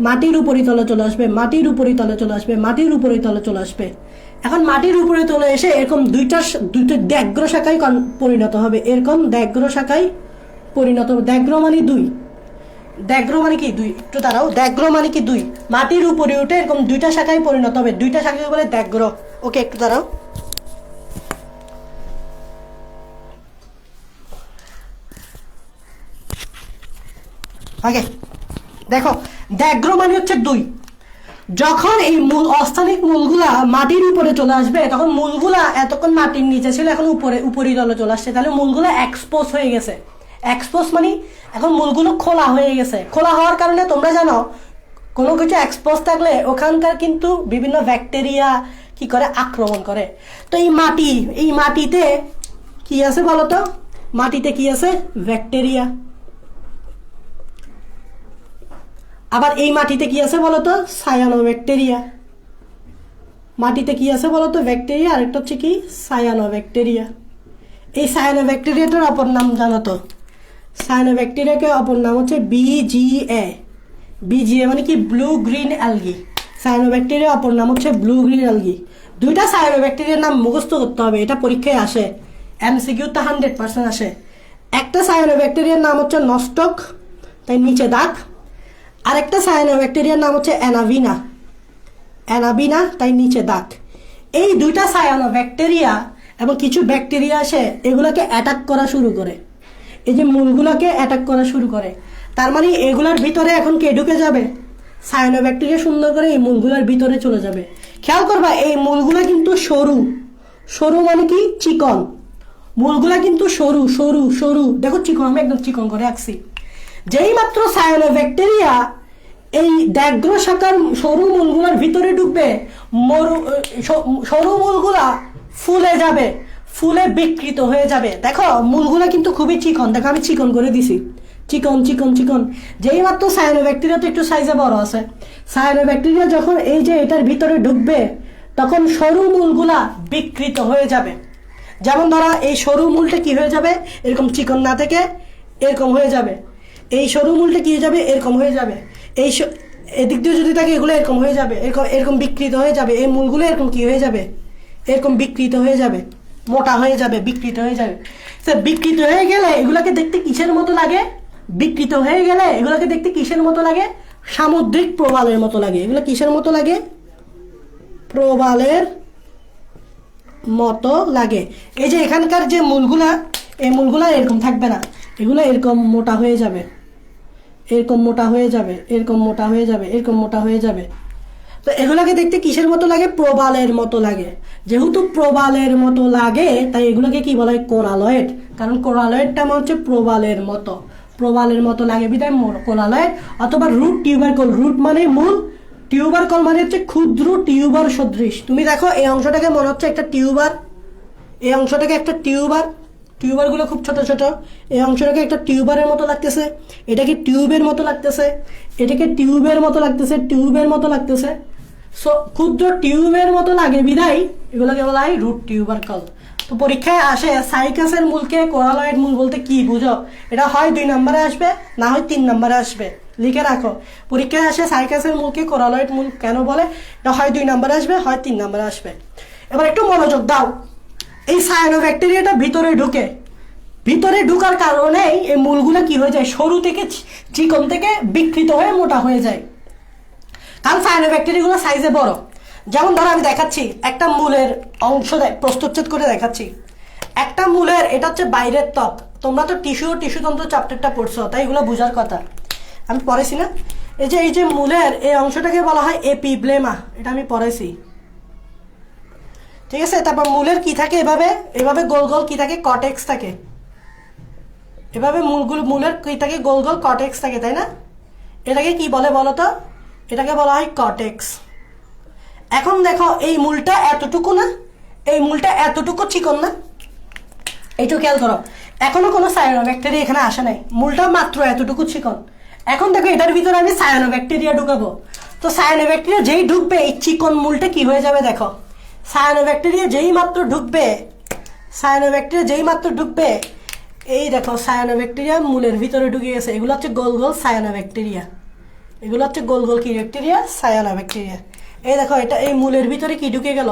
মাটির উপরিতলে চলে আসবে, মাটির উপরিতলে চলে আসবে, মাটির উপরিতলে চলে আসবে। এখন মাটির উপরে চলে এসে এরকম দুইটা দ্যাঘ্র শাখায় পরিণত হবে, এরকম দ্যাঘ্র শাখায় পরিণত হবে। দ্যাঘ্র মানে দুই, দ্যাঘ্র মানে কি দুই, একটু দাঁড়াও, দ্যাঘ্র মানে কি দুই, মাটির উপরে উঠে এরকম দুইটা শাখায় পরিণত হবে, দুইটা শাখাকে বলে দ্যাঘ্র। ওকে, একটু দাঁড়াও। ওকে দেখো, দ্যাঘ্র মানে হচ্ছে দুই। যখন এই মূল, অস্থানিক মূলগুলা মাটির উপরে চলে আসবে, তখন মূলগুলা এতক্ষণ মাটির নিচে ছিল, এখন উপরিতলে চলে আসছে, তাহলে মূলগুলো এক্সপোজ হয়ে গেছে। এক্সপোজ মানে এখন মূলগুলো খোলা হয়ে গেছে। খোলা হওয়ার কারণে তোমরা জানো কোনো কিছু এক্সপোজ থাকলে ওখানকার কিন্তু বিভিন্ন ব্যাকটেরিয়া কি করে? আক্রমণ করে। তো এই মাটিতে কি আছে বলতো? মাটিতে কি আছে? ব্যাকটেরিয়া। আবার এই মাটিতে কি আছে বলতো? সায়ানোব্যাকটেরিয়া। মাটিতে কি আছে বলতো? ব্যাকটেরিয়া, আরেকটা হচ্ছে কি? সায়ানোব্যাকটেরিয়া। এই সায়ানোব্যাকটেরিয়াটার অপর নাম জানো তো? সায়ানোব্যাকটেরিয়াকে অপর নাম হচ্ছে বিজিএ। বিজিএ মানে কি? Blue green algae. সায়ানোব্যাকটেরিয়া অপর নাম হচ্ছে ব্লু গ্রিন অ্যালগি। দুইটা সায়ানোব্যাকটেরিয়ার নাম মুখস্থ করতে হবে, এটা পরীক্ষায় আসে, এমসিকিউতে 100% আসে। একটা সায়ানোব্যাকটেরিয়ার নাম হচ্ছে নস্টক, তাই নিচে দাগ। আরেকটা সায়ানোব্যাকটেরিয়ার নাম হচ্ছে অ্যানাভিনা, অ্যানাবিনা, তাই নিচে দাগ। এই দুইটা সায়ানোব্যাকটেরিয়া এবং কিছু ব্যাকটেরিয়া আসে, এগুলোকে অ্যাটাক করা শুরু করে, এই যে মূলগুলোকে অ্যাটাক করা শুরু করে। তার মানে এগুলোর ভিতরে এখন কে ঢুকে যাবে? সায়ানোব্যাকটেরিয়া সুন্দর করে এই মূলগুলোর ভিতরে চলে যাবে। খেয়াল করবা এই মূলগুলো কিন্তু সরু, সরু মানে কি চিকন, মূলগুলা কিন্তু সরু সরু সরু, দেখো চিকন, আমি একদম চিকন করে আঁকছি। যেই মাত্র সায়ানোব্যাকটেরিয়া এই দ্যাঘ্র শাখার সরু মূলগুলার ভিতরে ঢুকবে, সরু মূলগুলা ফুলে যাবে, ফুলে বিকৃত হয়ে যাবে। দেখো মূলগুলা কিন্তু খুবই চিকন, দেখো আমি চিকন করে দিছি, চিকন চিকন চিকন। যেই মাত্র সায়ানোব্যাকটেরিয়া তো একটু সাইজে বড় আছে, সায়ানোব্যাকটেরিয়া যখন এই যে এটার ভিতরে ঢুকবে তখন সরু মূলগুলা বিকৃত হয়ে যাবে। যেমন ধরা এই সরু মূলটা কি হয়ে যাবে, এরকম চিকন না থেকে এরকম হয়ে যাবে। এই সরু মূলটা কি হয়ে যাবে, এরকম হয়ে যাবে। এই এদিক দিয়ে যদি থাকে এগুলো এরকম হয়ে যাবে, এরকম এরকম বিকৃত হয়ে যাবে। এই মূলগুলো এরকম কি হয়ে যাবে, এরকম বিকৃত হয়ে যাবে, মোটা হয়ে যাবে, বিকৃত হয়ে যাবে। তো বিকৃত হয়ে গেলে এগুলোকে দেখতে কিসের মতো লাগে? বিকৃত হয়ে গেলে এগুলোকে দেখতে কিসের মতো লাগে? সামুদ্রিক প্রবালের মতো লাগে। এগুলো কিসের মতো লাগে? প্রবালের মতো লাগে। এই যে এখানকার যে মূলগুলা, এই মূলগুলা এরকম থাকবে না, এগুলো এরকম মোটা হয়ে যাবে, এরকম মোটা হয়ে যাবে, এরকম মোটা হয়ে যাবে, এরকম মোটা হয়ে যাবে। তো এগুলোকে দেখতে কিসের মতো লাগে? প্রবালের মতো লাগে। যেহেতু প্রবালের মতো লাগে তাই এগুলোকে কি বলা হয়? কোরালয়েড। কারণ কোরালয়েডটা হচ্ছে প্রবালের মতো, প্রবালের মতো লাগে বিধায় কোরালয়েড। অথবা রুট টিউবারকল, রুট মানে মূল, টিউবারকল মানে হচ্ছে ক্ষুদ্র টিউবার সদৃশ। তুমি দেখো এই অংশটাকে মনে হচ্ছে একটা টিউবার, এই অংশটাকে একটা টিউবার, টিউবারগুলো খুব ছোট ছোট, এই অংশটাকে একটা টিউবারের মতো লাগতেছে, এটাকে টিউবের মতো লাগতেছে, এটাকে টিউবের মতো লাগতেছে, টিউবের মতো লাগতেছে। সো ক্ষুদ্র টিউবের মতো লাগে বিধায় এগুলোকে বলা হয় রুট টিউবারকল। তো পরীক্ষায় আসে সাইকাসের মূলকে কোরালয়েড মূল বলতে কি বুঝো? এটা হয় 2 নম্বরে আসবে, না হয় 3 নম্বরে আসবে, লিখে রাখো। পরীক্ষায় আসে সাইকাসের মূলকে কোরালয়েড মূল কেন বলে, এটা হয় 2 নম্বরে আসবে, হয় 3 নম্বরে আসবে। এবার একটু মনোযোগ দাও। এই সায়ানোব্যাকটেরিয়াটা ভিতরে ঢুকে, ভিতরে ঢুকার কারণে এই মূলগুলো কি হয়ে যায়? সরু থেকে চিকন থেকে বিকৃত হয়ে মোটা হয়ে যায়। কারণ সায়ানোব্যাকটেরিয়াগুলো সাইজে বড়। যেমন ধরো আমি দেখাচ্ছি একটা মূলের অংশ প্রস্তুচ্ছেদ করে দেখাচ্ছি। একটা মূলের এটা হচ্ছে বাইরের ত্বক। তোমরা তো টিস্যুতন্ত্র চ্যাপ্টারটা পড়ছো, তাই এগুলো বোঝার কথা, আমি পড়াইছি না? এই যে মূলের এই অংশটাকে বলা হয় এপিব্লেমা, এটা আমি পড়াইছি, ঠিক আছে? তারপর মূলের কি থাকে? এভাবে এভাবে গোল গোল কি থাকে? কটেক্স থাকে। এভাবে মূলের কি থাকে? গোল গোল কটেক্স থাকে, তাই না? এটাকে কি বলে বলো তো? এটাকে বলা হয় কটেক্স। এখন দেখো এই মূলটা এতটুকু না, এই মূলটা এতটুকু চিকন না, এইটুকু খেয়াল করো। এখনো কোনো সায়ানোব্যাকটেরিয়া এখানে আসে নাই, মূলটা মাত্র এতটুকু চিকন। এখন দেখো এটার ভিতরে আমি সায়ানোব্যাকটেরিয়া ঢুকাবো, তো সায়ানোব্যাকটেরিয়া যেই ঢুকবে এই চিকন মূলটা কি হয়ে যাবে? দেখো সায়ানোব্যাকটেরিয়া যেই মাত্র ঢুকবে, সায়ানোব্যাকটেরিয়া যেই মাত্র ঢুকবে, এই দেখো সায়ানোব্যাকটেরিয়া মূলের ভিতরে ঢুকে গেছে। এগুলো হচ্ছে গোল গোল সায়ানোব্যাকটেরিয়া, এগুলো হচ্ছে গোল গোল কি ব্যাকটেরিয়া? সায়ানোব্যাকটেরিয়া। এই দেখো এটা এই মূলের ভিতরে কি ঢুকে গেল?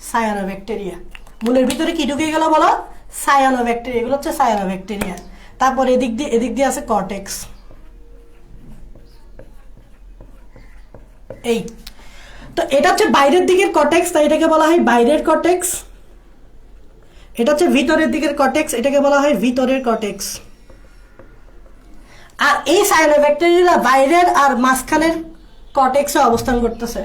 সায়ানোব্যাকটেরিয়া। মূলের ভিতরে কি ঢুকে গেল বলো? সায়ানোব্যাকটেরিয়া। এগুলো হচ্ছে সায়ানোব্যাকটেরিয়া। তারপর এদিক দিয়ে আছে কর্টেক্স। এই তো এটা হচ্ছে বাইরের দিকের কর্টেক্স, তাই এটাকে বলা হয় বাইরের কর্টেক্স। এটা হচ্ছে ভিতরের দিকের কর্টেক্স, এটাকে বলা হয় ভিতরের কর্টেক্স। আর এই সায়ানোব্যাকটেরিয়া বাইরের আর মাঝখানের কর্টেক্সে অবস্থান করতেছে।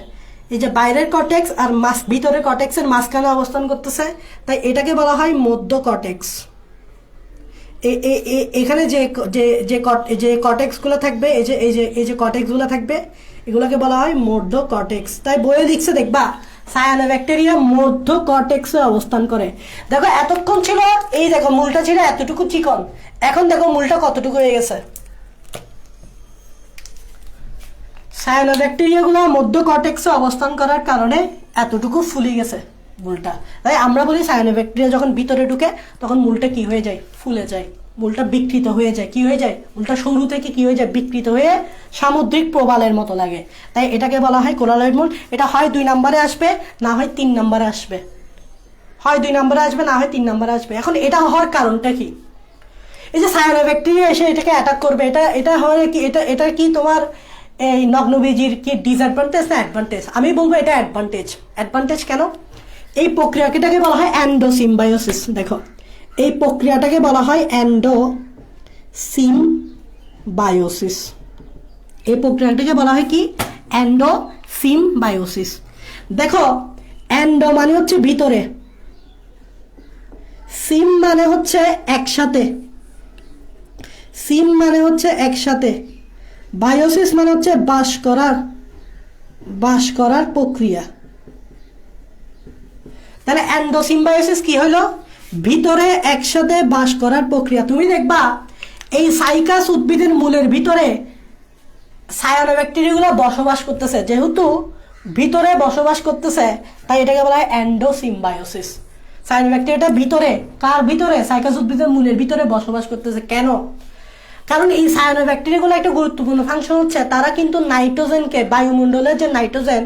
এই যে বাইরের কর্টেক্স আর ভিতরের কর্টেক্সের মাঝখানে অবস্থান করতেছে, তাই এটাকে বলা হয় মধ্য কর্টেক্স। এখানে যে কর্টেক্সগুলো থাকবে, এই যে কর্টেক্সগুলো থাকবে, এগুলোকে বলা হয় মধ্য কর্টেক্স। তাই বইয়ে লিখছে দেখবা সায়ানোব্যাকটেরিয়া মধ্য কর্টেক্সে অবস্থান করে। দেখো এতক্ষণ ছিল, এই দেখো মূলটা ছিল এতটুকু চিকন, এখন দেখো মূলটা কতটুকু হয়ে গেছে। সায়ানোব্যাকটেরিয়াগুলো মধ্য কর্টেক্সে অবস্থান করার কারণে এতটুকু ফুলে গেছে মূলটা। তাই আমরা বলি সায়ানোব্যাকটেরিয়া যখন ভিতরে ঢুকে তখন মূলটা কি হয়ে যায়? ফুলে যায়। মূলটা বিকৃত হয়ে যায়। কি হয়ে যায়? মূলটা শুরু থেকে কি হয়ে যায়? বিকৃত হয়ে সামুদ্রিক প্রবালের মতো লাগে। তাই এটাকে বলা হয় কোরালয়েড মূল। এটা হয় 2 নম্বরে আসবে, না হয় 3 নম্বরে আসবে। হয় 2 নম্বরে আসবে, না হয় 3 নম্বরে আসবে। এখন এটা হওয়ার কারণটা কি? এই যে সায়ানোব্যাকটেরিয়া এসে এটাকে অ্যাটাক করবে, এটা হয় কি? এটা কি তোমার এই নগ্নবীজির কি ডিসঅ্যাডভান্টেজ না অ্যাডভান্টেজ? আমি বলবো এটা অ্যাডভান্টেজ। অ্যাডভান্টেজ কেন? এই প্রক্রিয়াটাকে বলা হয় এন্ডোসিম্বায়োসিস। দেখো, এই প্রক্রিয়াটাকে বলা হয় এন্ডোসিম্বায়োসিস। এই প্রক্রিয়াটাকে বলা হয় কি? এন্ডোসিম্বায়োসিস। দেখো, এন্ডো মানে হচ্ছে ভিতরে, সিম মানে হচ্ছে একসাথে, সিম মানে হচ্ছে একসাথে, বায়োসিস মানে হচ্ছে বাস করার প্রক্রিয়া। তাহলে এন্ডোসিম্বায়োসিস কি হলো? ভিতরে একসাথে বাস করার প্রক্রিয়া। তুমি দেখবা এই সাইকাস উদ্ভিদের মূলের ভিতরে সায়ানোব্যাকটেরিয়াগুলো বসবাস করতেছে। যেহেতু ভিতরে বসবাস করতেছে, তাই এটাকে বলা হয় এন্ডোসিম্বায়োসিস। সায়ানোব্যাকটেরিয়াটা ভিতরে, কার ভিতরে? সাইকাস উদ্ভিদের মূলের ভিতরে বসবাস করতেছে। কেন? কারণ এই সায়ানোব্যাকটেরিয়াগুলো একটা গুরুত্বপূর্ণ ফাংশন হচ্ছে, তারা কিন্তু নাইট্রোজেনকে, বায়ুমণ্ডলের যে নাইট্রোজেন,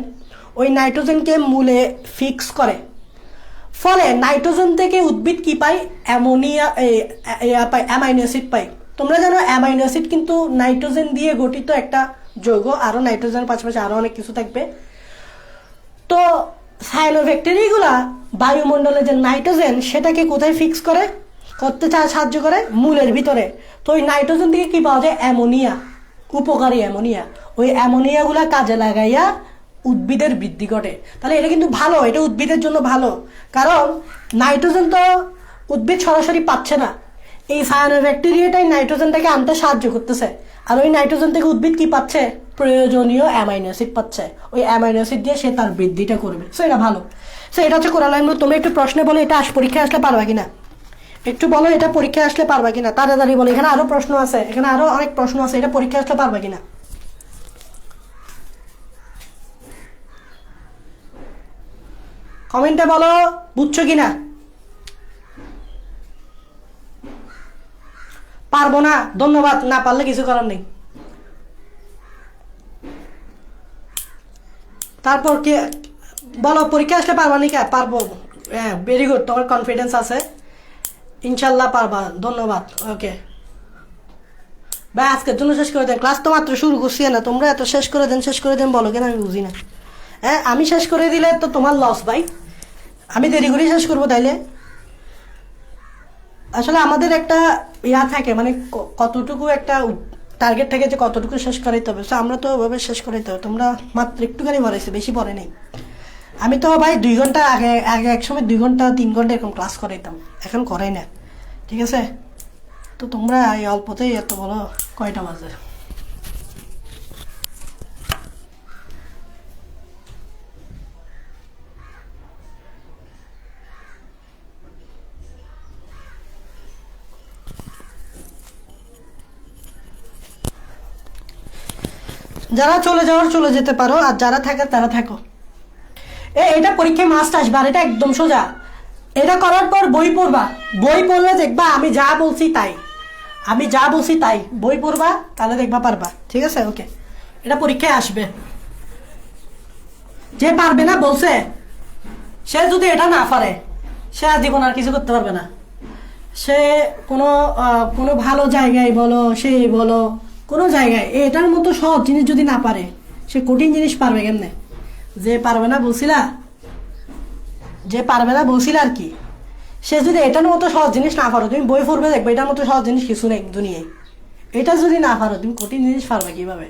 ওই নাইট্রোজেনকে মূলে ফিক্স করে। ফলে নাইট্রোজেন থেকে উদ্ভিদ কি পায়? অ্যামোনিয়া পায়, অ্যামাইনো অ্যাসিড পায়। তোমরা জানো অ্যামাইনো অ্যাসিড কিন্তু নাইট্রোজেন দিয়ে গঠিত একটা যৌগ। আরও নাইট্রোজেনের পাশাপাশি আরও অনেক কিছু থাকবে। তো সায়ানোব্যাকটেরিয়াগুলা বায়ুমণ্ডলে যে নাইট্রোজেন, সেটাকে কোথায় ফিক্স করতে সাহায্য করে? মূলের ভিতরে। তো ওই নাইট্রোজেন থেকে কি পাওয়া যায়? অ্যামোনিয়া, উপকারী অ্যামোনিয়া। ওই অ্যামোনিয়াগুলা কাজে লাগাইয়া উদ্ভিদের বৃদ্ধি ঘটে। তাহলে এটা কিন্তু ভালো, এটা উদ্ভিদের জন্য ভালো। কারণ নাইট্রোজেন তো উদ্ভিদ সরাসরি পাচ্ছে না, এই সায়ানোব্যাকটেরিয়াটাই নাইট্রোজেনটাকে আনতে সাহায্য করতেছে। আর ওই নাইট্রোজেন থেকে উদ্ভিদ কি পাচ্ছে? প্রয়োজনীয় অ্যামাইনো অ্যাসিড পাচ্ছে। ওই অ্যামাইনো অ্যাসিড দিয়ে সে তার বৃদ্ধিটা করবে। সো এটা ভালো। সো এটা হচ্ছে কোরালয়েড মূল। তুমি একটু প্রশ্নে বলো এটা পরীক্ষায় আসলে পারবা কিনা, একটু বলো এটা পরীক্ষায় আসলে পারবা কিনা, তাড়াতাড়ি বলো। এখানে আরো প্রশ্ন আছে, এখানে আরো অনেক প্রশ্ন আছে, এটা পরীক্ষায় আসলে পারবা কিনা। কমেন্টে বলো বুঝছো কিনা। পারবো না, ধন্যবাদ। না পারলে কিছু করার নেই। তারপর কি বলো, পরীক্ষা আসলে পারবা নাকি? পারবো। হ্যাঁ, ভেরি গুড, তোমার কনফিডেন্স আছে, ইনশাল্লাহ পারবা। ধন্যবাদ। ওকে ভাই, আজকের জন্য শেষ করে দেন। ক্লাস তো মাত্র শুরু করছি না, তোমরা এত শেষ করে দেন বলো কেন? আমি বুঝি না। হ্যাঁ, আমি শেষ করে দিলে তো তোমার লস ভাই, আমি দেরি করেই শেষ করবো তাইলে। আসলে আমাদের একটা ইয়া থাকে, মানে কতটুকু একটা টার্গেট থাকে যে কতটুকু শেষ করাইতে হবে। সো আমরা তো ওভাবে শেষ করাইতে হবে। তোমরা মাত্র একটুখানি পড়াইছে, বেশি পড়ে নেই। আমি তো ভাই 2 ঘন্টা আগে এক সময় 2 ঘন্টা 3 ঘন্টা এরকম ক্লাস করাইতাম, এখন করাই না। ঠিক আছে, তো তোমরা এই অল্পতেই এত বলো কয়টা বাজে? যারা চলে যাওয়ার চলে যেতে পারো, আর যারা থাকার তারা থাকো। এটা পরীক্ষায় মাস্ট আসবে, আর এটা একদম সোজা। এটা করার পর বই পড়বা, বই পড়লে দেখবা আমি যা বলছি তাই, বই পড়বা, তাহলে দেখবা পারবা। ঠিক আছে, ওকে। এটা পরীক্ষায় আসবে। যে পারবে না বলছে, সে যদি এটা না পারে, সে আজীবন আর কিছু করতে পারবে না। সে কোনো ভালো জায়গায় বলো, কোনো জায়গায় এটার মতো সহজ জিনিস যদি না পারে, সে কঠিন জিনিস পারবে কেমনে? যে পারবে না বলছিলা আর কি, সে যদি এটার মতো সহজ জিনিস না পারো, তুমি বই পড়বে দেখবে এটার মতো সহজ জিনিস কিছু নেই দুনিয়ায়। এটা যদি না পারো, তুমি কঠিন জিনিস পারবে কিভাবে?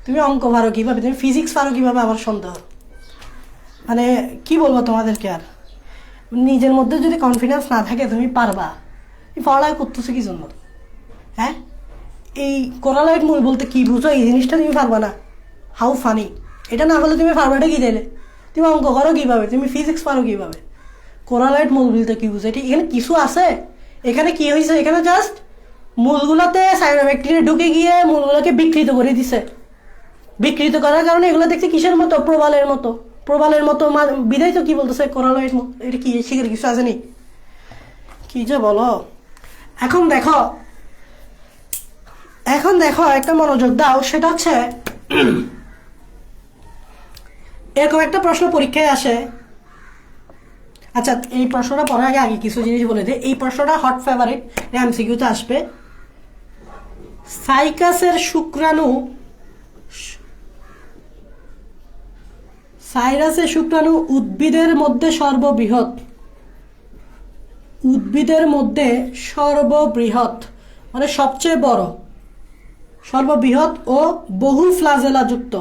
তুমি অঙ্ক পারো কিভাবে? তুমি ফিজিক্স পারো কিভাবে? আমার সন্দেহ। মানে কি বলবো তোমাদেরকে আর, নিজের মধ্যে যদি কনফিডেন্স না থাকে তুমি পারবা? তুমি পড়ালেখা করতেছো কি জন্য? হ্যাঁ, এই কোরালয়েড মূল বলতে কি বুঝো? এই জিনিসটা তুমি পারবা না? How funny! এটা না হলে তুমি পারবাটা কি চাইলে? তুমি অঙ্ক করো কিভাবে? তুমি ফিজিক্স পারো কিভাবে? কোরালয়েড মূল বলতে কি বুঝো? এটি এখানে কিছু আছে? এখানে কি হয়েছে? এখানে জাস্ট মূলগুলোতে সায়ানোব্যাকটেরিয়া ঢুকে গিয়ে মূলগুলোকে বিকৃত করে দিছে। বিকৃত করার কারণে এগুলো দেখছি কিসের মতো? প্রবালের মতো বিদায়। তো কি বলতেছে কোরালয়েড মূল? এটা কি শিখের কিছু আছে নি? কি যে বলো। এখন দেখো, এখন দেখো একটা মনোযোগ দাও, সেটা হচ্ছে এরকম একটা প্রশ্ন পরীক্ষায় আসে। আচ্ছা, এই প্রশ্নটা পড়ার আগে আগে কিছু জিনিস বলে দিই। এই প্রশ্নটা হট ফেভারিট, এমসিকিউতে আসবে। সাইকাসের শুক্রাণু, সাইরাসের শুক্রাণু উদ্ভিদের মধ্যে সর্ববৃহৎ, উদ্ভিদের মধ্যে সর্ববৃহৎ মানে সবচেয়ে বড়, সর্ববৃহৎ ও বহু ফ্লাজেলা যুক্ত।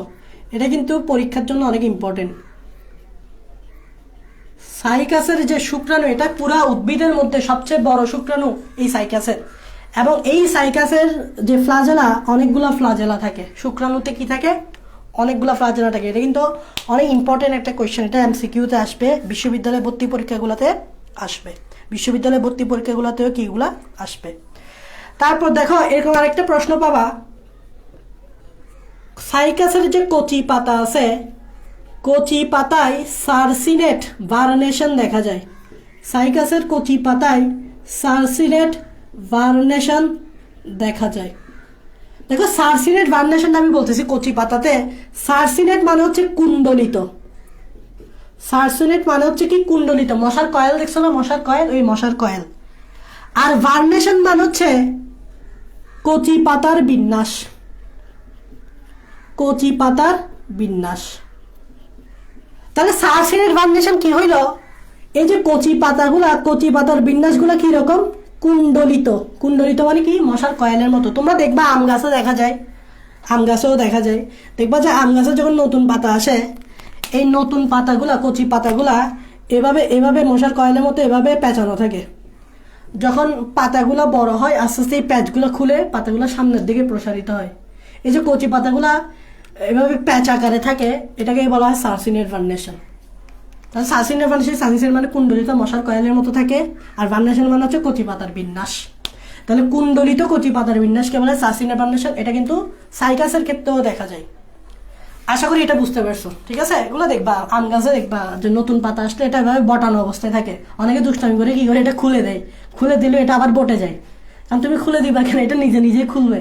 এটা কিন্তু পরীক্ষার জন্য অনেক ইম্পর্টেন্ট। সাইকাসের যে শুক্রাণু, এটা পুরা উদ্ভিদের মধ্যে সবচেয়ে বড় শুক্রাণু এই সাইকাসের। এবং এই সাইকাসের যে ফ্লাজেলা, অনেকগুলা ফ্লাজেলা থাকে। শুক্রাণুতে কি থাকে? অনেকগুলা ফ্লাজেলা থাকে। এটা কিন্তু অনেক ইম্পর্টেন্ট একটা কোয়েশ্চেন। এটা এমসিকিউতে আসবে, বিশ্ববিদ্যালয় ভর্তি পরীক্ষাগুলোতে আসবে, বিশ্ববিদ্যালয় ভর্তি পরীক্ষাগুলোতেও কিগুলা আসবে। তারপর দেখো এরকম আরেকটা প্রশ্ন পাবা, সাইকাসের যে কচি পাতা আছে, কচি পাতায় সার্সিনেট ভার্নেশন দেখা যায়। সাইকাসের কচি পাতায় সার্সিনেট ভার্নেশন দেখা যায়। দেখো সার্সিনেট ভার্নেশন আমি বলতেছি কচি পাতাতে। সার্সিনেট মানে হচ্ছে কুণ্ডলিত, সার্সিনেট মানে হচ্ছে কি কুণ্ডলিত। মশার কয়েল দেখছো না, মশার কয়েল, ওই মশার কয়েল। আর ভার্নেশন মানে হচ্ছে কচি পাতার বিন্যাস, কচি পাতার বিন্যাস। তাহলে সার্সিনেট ভার্নেশন কি হইল? এই যে কচি পাতাগুলা, কচি পাতার বিন্যাসগুলা কি রকম? কুণ্ডলিত। কুণ্ডলিত মানে কি? মশার কয়েলের মতো। তোমরা দেখবা আম গাছে দেখা যায়, আম গাছেও দেখা যায়। দেখবা যে আম গাছে যখন নতুন পাতা আসে, এই নতুন পাতাগুলা, কচি পাতাগুলা এভাবে এভাবে মশার কয়েলের মতো এভাবে পেঁচানো থাকে। যখন পাতাগুলা বড় হয়, আস্তে আস্তে এই প্যাচগুলো খুলে পাতাগুলো সামনের দিকে প্রসারিত হয়। এই যে কচি পাতাগুলা এভাবে প্যাচ আকারে থাকে, এটাকে বলা হয় সার্সিনেট ভার্নেশন। তাহলে সার্সিনেট ভার্নেশন, সার্সিনেট মানে কুণ্ডলিত মশার কয়েলের মতো থাকে, আর ভার্নেশন মানে হচ্ছে কচি পাতার বিন্যাস। তাহলে কুণ্ডলিত কচি পাতার বিন্যাসকে বলে সার্সিনেট ভার্নেশন। এটা কিন্তু সাইকাসের ক্ষেত্রেও দেখা যায়। আশা করি এটা বুঝতে পারছো, ঠিক আছে? এগুলো দেখবা আম গাছে দেখবা যে নতুন পাতা আসলে এটা এভাবে বটানো অবস্থায় থাকে। অনেকে দুষ্টামি করে কি করে এটা খুলে দেয়, খুলে দিলে এটা আবার বটে যায়। কারণ তুমি খুলে দিবা কেন? এটা নিজে নিজে খুলবে।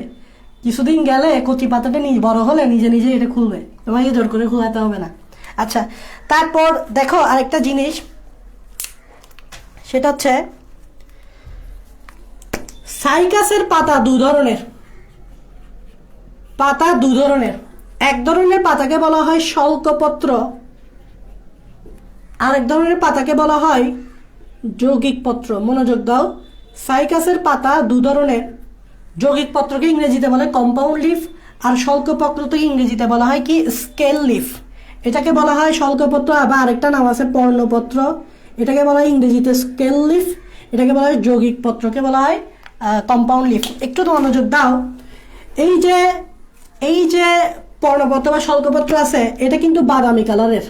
কিছুদিন গেলে কচি পাতাটা বড় হলে নিজে নিজে এটা খুলবে, তোমাকে জোর করে খুলাতে হবে না। আচ্ছা, তারপর দেখো আরেকটা জিনিস, সেটা হচ্ছে সাইকাসের পাতা দু ধরনের, পাতা দু ধরনের। এক ধরনের পাতাকে বলা হয় শল্কপত্র, আরেক ধরনের পাতাকে বলা হয় যৌগিক পত্র। মনোযোগ দাও, সাইকাসের পাতা দু ধরনের। যৌগিক পত্রকে ইংরেজিতে বলে কম্পাউন্ড লিফ, আর শল্কপত্রকে ইংরেজিতে বলা হয় কি? Scale leaf. এটাকে বলা হয় শল্কপত্র, আবার আরেকটা নাম আছে পর্ণপত্র। এটাকে বলা হয় ইংরেজিতে স্কেল লিফ, এটাকে বলা হয় যৌগিক পত্রকে বলা হয় কম্পাউন্ড লিফ। একটু তো মনোযোগ দাও, এই যে পর্ণপত্র বা শল্কপত্র আছে, এটা কিন্তু বাদামি কালারের।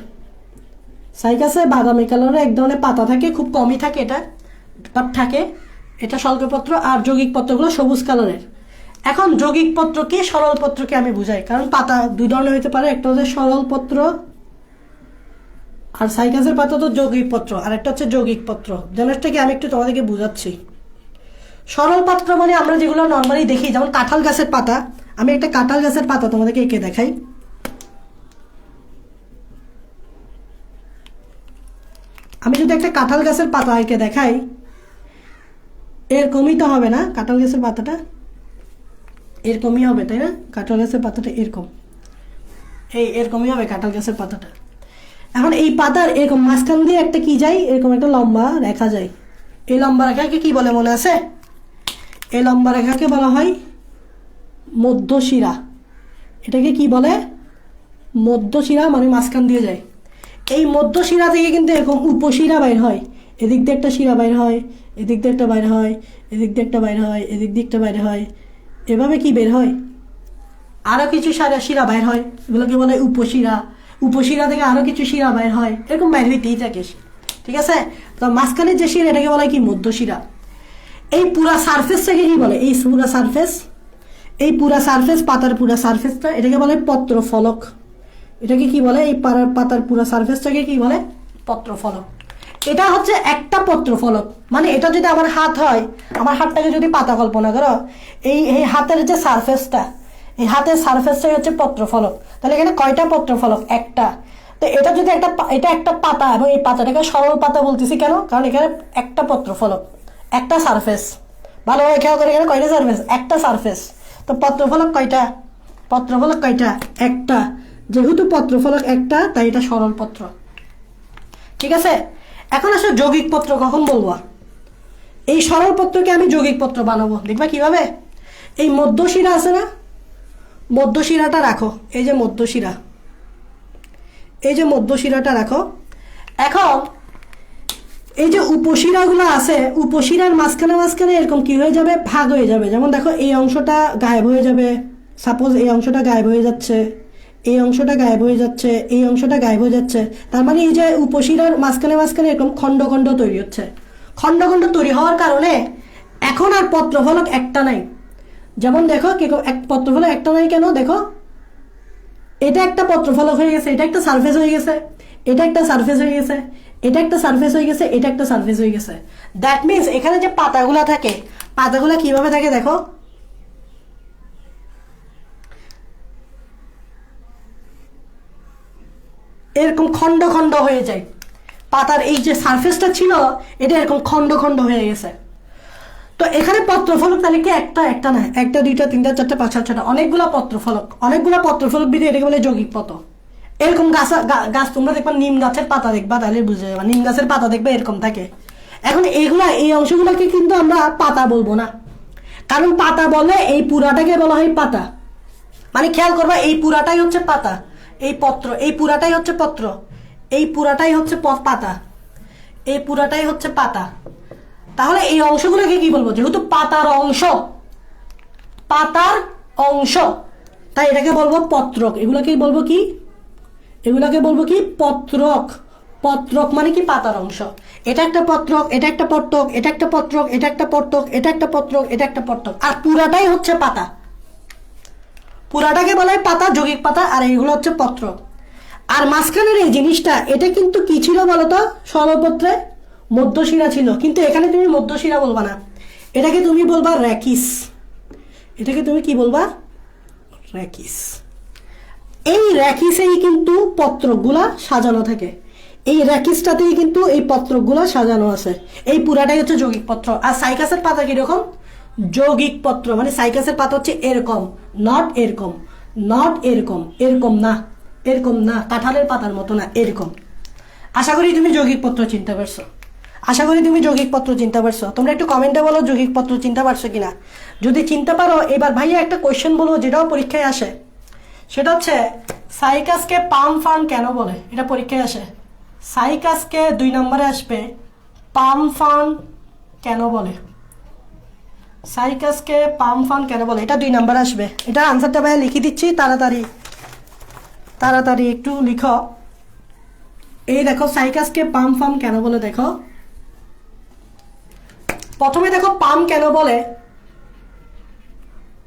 সাইকাসে বাদামি কালারের এক ধরনের পাতা থাকে, খুব কমই থাকে এটা, বাট থাকে। এটা শল্কপত্র। আর যৌগিক পত্রগুলো সবুজ কালারের। এখন যৌগিক পত্রকে সরল পত্রকে আমি বুঝাই, কারণ পাতা দুই ধরনের হতে পারে। একটা হচ্ছে সরল পত্র, আর সাইকাসের পাতা তো যৌগিক পত্র, আর একটা হচ্ছে যৌগিক পত্র। জিনিসটাকে আমি একটু তোমাদেরকে বুঝাচ্ছি। সরল পত্র মানে আমরা যেগুলো নর্মালি দেখি, যেমন কাঁঠাল গাছের পাতা। আমি একটা কাঁঠাল গাছের পাতা তোমাদেরকে এঁকে দেখাই। আমি যদি একটা কাঁঠাল গাছের পাতা এঁকে দেখাই, এরকমই তো হবে না? কাঁঠাল গাছের পাতাটা এরকমই হবে, তাই না? কাঁঠাল গাছের পাতাটা এরকম, এরকমই হবে কাঁঠাল গাছের পাতাটা। এখন এই পাতার এরকম মাঝখান দিয়ে একটা কি যায়, এরকম একটা লম্বা রেখা যায়। এই লম্বা রেখাকে কি বলে মনে আছে? এই লম্বা রেখাকে বলা হয় মধ্যশিরা। এটাকে কি বলে? মধ্যশিরা, মানে মাঝখান দিয়ে যায়। এই মধ্যশিরা থেকে কিন্তু এরকম উপশিরা বাইর হয়। এদিক দিয়ে একটা শিরা বাইর হয়, এদিক দিয়ে একটা বাইর হয়, এদিক দিয়ে একটা বাইর হয়, এদিক দিয়ে একটা বাইর হয়। এভাবে কি বের হয়? আরো কিছু শিরা বাইর হয়, এগুলোকে বলে উপশিরা। উপশিরা থেকে আরো কিছু শিরা বাইর হয়, এরকম বাইর হইতেই থাকে, ঠিক আছে? তো মাঝখানের যে শিরা, এটাকে বলা হয় কি? মধ্যশিরা। এই পুরা সারফেসটাকে কি বলে? এই পুরা সারফেস, এই পুরা সারফেস, পাতার পুরা সারফেসটা, এটাকে বলে পত্রফলক। এটাকে কি বলে? এই পাতার পুরা সারফেসটাকে কি বলে? পত্রফলক। এটা হচ্ছে একটা পত্রফলক, মানে এটা যদি আমার হাত হয়, আমার হাতটাকে যদি পাতা কল্পনা করো, এই এই হাতের যে সারফেসটা, এই হাতের সারফেসটাই হচ্ছে পত্রফলক। তাহলে এখানে কয়টা পত্রফলক? একটা। তো এটা যদি এটা একটা পাতা, এবং এই পাতাটাকে সরল পাতা বলতেছি কেন? কারণ এখানে একটা পত্রফলক, একটা সারফেস। ভালোভাবে খেয়াল করে, এখানে কয়টা সারফেস? একটা সারফেস। তো পত্রফলক কয়টা? পত্রফলক কয়টা? একটা। যেহেতু পত্রফলক একটা, তাই এটা সরল পত্র। ঠিক আছে, এখন আসলে যৌগিক পত্র কখন বলবো? এই সরল পত্রকে আমি যৌগিক পত্র বানাবো, দেখবা কিভাবে? এই মধ্যশিরা আছে না, মধ্যশিরাটা রাখো, এই যে মধ্যশিরা, এই যে মধ্যশিরাটা রাখো। এখন এই যে উপশিরাগুলো আছে, উপশিরার মাঝখানে মাঝখানে এরকম কি হয়ে যাবে? ভাগ হয়ে যাবে। যেমন দেখো, এই অংশটা গায়েব হয়ে যাবে, সাপোজ এই অংশটা গায়েব হয়ে যাচ্ছে, এই অংশটা গায়েব হয়ে যাচ্ছে, এই অংশটা গায়েব হয়ে যাচ্ছে। তার মানে এই যে উপশিরার মাঝখানে মাঝখানে এরকম খণ্ড খণ্ড তৈরি হচ্ছে। খণ্ড খণ্ড তৈরি হওয়ার কারণে এখন আর পত্রফলক একটা নাই। যেমন দেখো, এক পত্রফলক একটা নাই কেন? দেখো, এটা একটা পত্রফলক হয়ে গেছে, এটা একটা সারফেস হয়ে গেছে, এটা একটা সারফেস হয়ে গেছে, এটা একটা সারফেস হয়ে গেছে, এটা একটা সারফেস হয়ে গেছে। দ্যাট মিনস এখানে যে পাতাগুলা থাকে, পাতাগুলা কিভাবে থাকে দেখো, এরকম খণ্ড খণ্ড হয়ে যায়। পাতার এই যে সারফেসটা ছিল, এটা এরকম খণ্ড খণ্ড হয়ে গেছে। তো এখানে পত্রফলক তাহলে কি একটা না, একটা, দুইটা, তিনটা, চারটা, পাঁচটা, ছটা, অনেকগুলা পত্রফলক। অনেকগুলা পত্রফলক বিধি এটাকে বলে যৌগিক পত্র। এরকম গাছ তোমরা দেখবা, নিম গাছের পাতা দেখবা, তাহলে বুঝে যাবা, নিম গাছের পাতা দেখবে এরকম থাকে। এখন এই অংশগুলোকে কিন্তু আমরা পাতা বলবো না, কারণ পাতা বলে এই পুরাটাকে বলা হয় পাতা। মানে খেয়াল করবা, এই পুরাটাই হচ্ছে পাতা, এই পত্র, এই পুরাটাই হচ্ছে পত্র, এই পুরাটাই হচ্ছে পাতা, এই পুরাটাই হচ্ছে পাতা। তাহলে এই অংশগুলোকে কি বলবো? যেহেতু পাতার অংশ, পাতার অংশ, তাই এটাকে বলবো পত্রক। এগুলোকে বলবো কি? এগুলোকে বলবো কি? পত্রক। পত্রক মানে কি? পাতার অংশ। এটা একটা পত্রক, এটা একটা পত্রক, এটা একটা পত্রক, এটা একটা পত্রক, এটা একটা পত্রক, এটা একটা পত্রক, আর পুরাটাই হচ্ছে পাতা। পুরাটাকে বলা হয় পাতা, যৌগিক পাতা, আর এইগুলো হচ্ছে পত্র। আর মাঝখানের এই জিনিসটা, এটা কিন্তু কি ছিল বলতো? সর্বপত্রে মধ্যশিরা ছিল, কিন্তু এখানে তুমি মধ্যশিরা বলবা না, এটাকে তুমি বলবা র্যাকিস। এটাকে তুমি কি বলবা? র্যাকিস। এই র্যাকিসেই কিন্তু পত্রগুলা সাজানো থাকে, এই র্যাকিসটাতেই কিন্তু এই পত্রগুলা সাজানো আছে। এই পুরাটাই হচ্ছে যৌগিক পত্র। আর সাইকাসের পাতা কিরকম? যৌগিক পত্র, মানে সাইকাসের পাতা হচ্ছে এরকম, নট এরকম, নট এরকম, এরকম না, এরকম না, কাঁঠালের পাতার মতো না, এরকম। আশা করি তুমি যৌগিক পত্র চিনতে পারছো, আশা করি তুমি যৌগিক পত্র চিনতে পারছো। তোমরা একটু কমেন্টে বলো যৌগিক পত্র চিনতে পারছো কিনা। যদি চিনতে পারো, এবার ভাইয়া একটা কোয়েশ্চেন বলবো, যেটাও পরীক্ষায় আসে, সেটা হচ্ছে সাইকাসকে পাম ফার্ন কেন বলে? এটা পরীক্ষায় আসে। সাইকাসকে 2 নম্বরে আসবে, পাম ফার্ন কেন বলে? সাইকাসকে পাম ফার্ন কেন বলে? এটা 2 নম্বরে আসবে। এটা আনসারটা ভাইয়া লিখে দিচ্ছি, তাড়াতাড়ি তাড়াতাড়ি একটু লিখো। এই দেখো, সাইকাসকে পাম ফার্ন কেন বলে, দেখো প্রথমে দেখো পাম কেন বলে।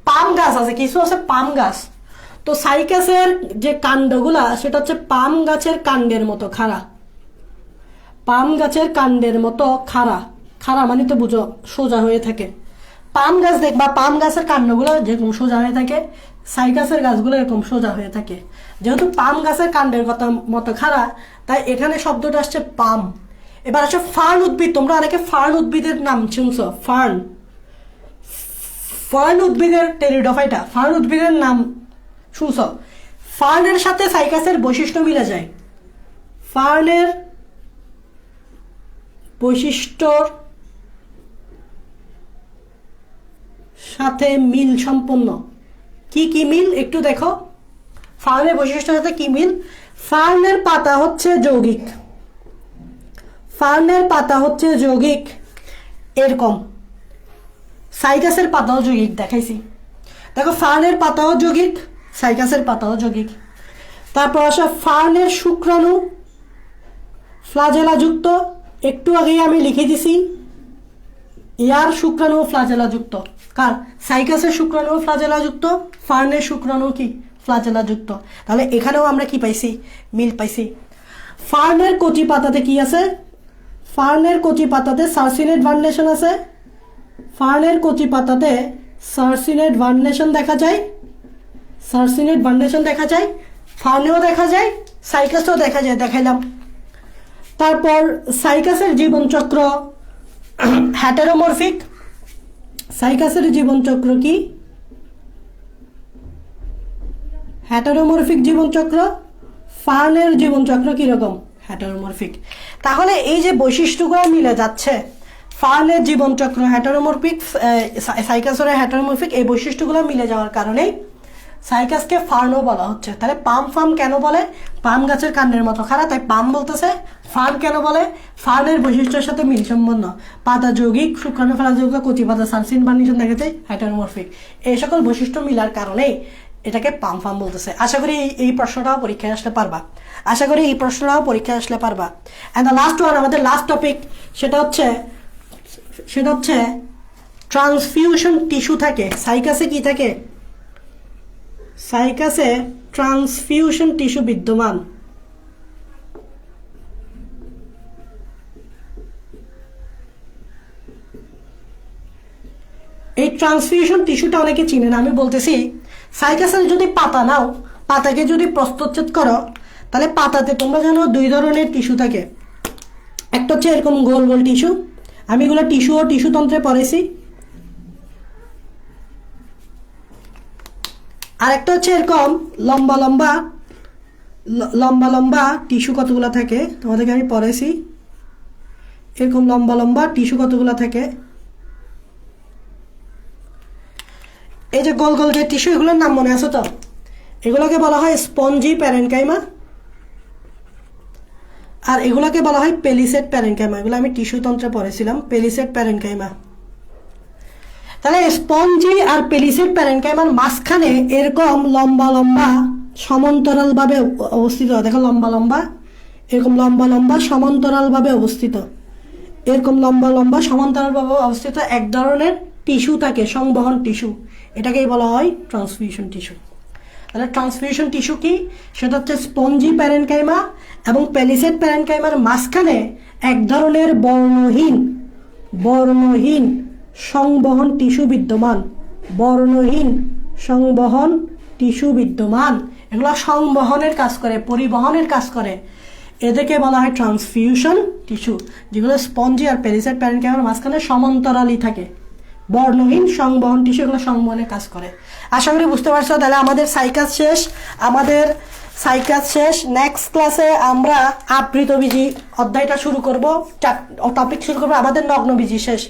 পাম গাছ আছে, কিছু আছে পাম গাছ। তো সাইকাসের যে কাণ্ডগুলা, সেটা হচ্ছে পাম গাছের কাণ্ডের মতো খাড়া, পাম গাছের কাণ্ডের মতো খাড়া। খাড়া মানে তো বুঝো সোজা হয়ে থাকে। পাম গাছ দেখবা, পাম গাছের কাণ্ডগুলো যেরকম সোজা হয়ে থাকে, সাইকাসের গাছগুলো এরকম সোজা হয়ে থাকে। যেহেতু পাম গাছের কাণ্ডের মতো খাড়া, তাই এখানে শব্দটা আসছে পাম। এবার আসছে ফার্ন উদ্ভিদ। তোমরা অনেকে ফার্ন উদ্ভিদের নাম শুনছো, ফার্ন, ফার্ন উদ্ভিদের টেরিডোফাইটা, ফার্ন উদ্ভিদের নাম শুনছ। ফার্নের সাথে সাইকাসের বৈশিষ্ট্য মিলে যায়, ফার্নের বৈশিষ্ট্যর সাথে মিল সম্পন্ন। কি কি মিল একটু দেখো, ফার্নের বৈশিষ্ট্যের সাথে কি মিল? ফার্নের পাতা হচ্ছে যৌগিক, ফার্নের পাতা হচ্ছে যৌগিক এরকম। সাইকাসের পাতাও যৌগিক, দেখাইছি দেখো, ফার্নের পাতাও যৌগিক, সাইকাসের পাতাও যৌগিক। তারপর আসে ফার্নের শুক্রাণু ফ্লাজেলাযুক্ত। একটু আগেই আমি লিখে দিছি, ইয়ার শুক্রাণু ফ্লাজেলাযুক্ত। কার? সাইকাসের শুক্রাণু ফ্লাজেলাযুক্ত, ফার্নের শুক্রাণু কি? ফ্লাজেলাযুক্ত। তাহলে এখানেও আমরা কি পাইছি? মিল পাইছি। ফার্নের কচি পাতাতে কি আছে? ফার্নের কচি পাতাতে সার্সিনেট ভার্নেশন আছে, ফার্নের কচি পাতাতে সার্সিনেট ভার্নেশন দেখা যায়, সার্সিনেট ভার্নেশন দেখা যায়, ফার্নেও দেখা যায়, সাইকাসেও দেখা যায়, দেখাইলাম। তারপর সাইকাসের জীবনচক্র হ্যাটেরোমরফিক, সাইকাসের জীবনচক্র কি? হ্যাটেরোমরফিক জীবনচক্র। ফার্নের জীবনচক্র কিরকম? হ্যাটেরোমরফিক। তাহলে এই যে বৈশিষ্ট্যগুলো মিলে যাচ্ছে, ফার্নের জীবনচক্র হ্যাটেরোমরফিক, সাইকাসের হ্যাটেরোমরফিক, এই বৈশিষ্ট্যগুলো মিলে যাওয়ার কারণেই সাইকাসকে ফার্নও বলা হচ্ছে। তাহলে পাম ফার্ম কেন বলে? পাম গাছের কাণ্ডের মতো খাড়া, তাই পাম বলতেছে। ফার্ন কেন বলে? ফার্নের বৈশিষ্ট্যের সাথে মিল সম্পন্ন, পাতা যৌগিক, শুক্রাণু ফেলাযুক্ত, কচি পাতা, সার্সিন ভার্নেশন দেখা যায়, হ্যাটেরোমরফিক। এই সকল বৈশিষ্ট্য মিলার কারণেই এটাকে পাম ফার্ম বলতেছে। আশা করি এই প্রশ্নটাও পরীক্ষায় আসলে পারবা, আশা করি এই প্রশ্নটাও পরীক্ষায় আসলে পারবা। অ্যান্ড দ্য লাস্ট ওয়ান, আমাদের লাস্ট টপিক, সেটা হচ্ছে ট্রান্সফিউশন টিস্যু থাকে। সাইকাসে কি থাকে? সাইকাসে ট্রান্সফিউশন টিস্যু বিদ্যমান। এই ট্রান্সফিউশন টিস্যুটা অনেকে চিনেন, আমি বলতেছি। সাইকাসের যদি পাতা নাও, পাতাকে যদি প্রস্থচ্ছেদ করো, তাহলে পাতাতে তোমরা জানো দুই ধরনের টিস্যু থাকে। একটা হচ্ছে এরকম গোল গোল টিস্যু, আমি এগুলো টিস্যু ও টিস্যু তন্ত্রে পড়েছি। আর একটা হচ্ছে এরকম লম্বা লম্বা লম্বা লম্বা টিস্যু কতগুলো থাকে, তোমাদেরকে আমি পড়েছি। এরকম লম্বা লম্বা টিস্যু কতগুলো থাকে, এই যে গোল গোল যে টিস্যু, এগুলোর নাম মনে আছে তো? এগুলোকে বলা হয় স্পঞ্জি প্যারেনকাইমা, আর এগুলোকে বলা হয় পেলিসেড প্যারেনকাইমা। এগুলো আমি টিস্যু তন্ত্রে পড়েছিলাম, পেলিসেড প্যারেনকাইমা। তাহলে স্পঞ্জি আর পেলিসেড প্যারেনকাইমার মাঝখানে এরকম লম্বা লম্বা সমান্তরাল ভাবে অবস্থিত, দেখো লম্বা লম্বা, এরকম লম্বা লম্বা সমান্তরাল ভাবে অবস্থিত, এরকম লম্বা লম্বা সমান্তরাল ভাবে অবস্থিত এক ধরনের টিস্যু থাকে, সংবহন টিস্যু। এটাকেই বলা হয় ট্রান্সফিউশন টিস্যু। তাহলে ট্রান্সফিউশন টিস্যু কি? সেটা হচ্ছে স্পঞ্জি প্যারেনকাইমা এবং পেলিসেড প্যারেনকাইমার মাঝখানে এক ধরনের বর্ণহীন সংবহন টিস্যু বিদ্যমান, বর্ণহীন সংবহন টিস্যু বিদ্যমান। এগুলো সংবহনের কাজ করে, পরিবহনের কাজ করে, এদেরকে বলা হয় ট্রান্সফিউশন টিস্যু, যেগুলো স্পঞ্জি আর পেলিসেড প্যারেনকাইমার মাঝখানে সমান্তরালই থাকে, বর্ণহীন সংবহন টিস্যু, এগুলো সংবহনের কাজ করে। আশা করি বুঝতে পারছো। তাহলে আমাদের সাইকাস শেষ। নেক্সট ক্লাসে আমরা আবৃতবীজি অধ্যায়টা শুরু করব, টপিক শুরু করবো। আমাদের নগ্নবীজি শেষ।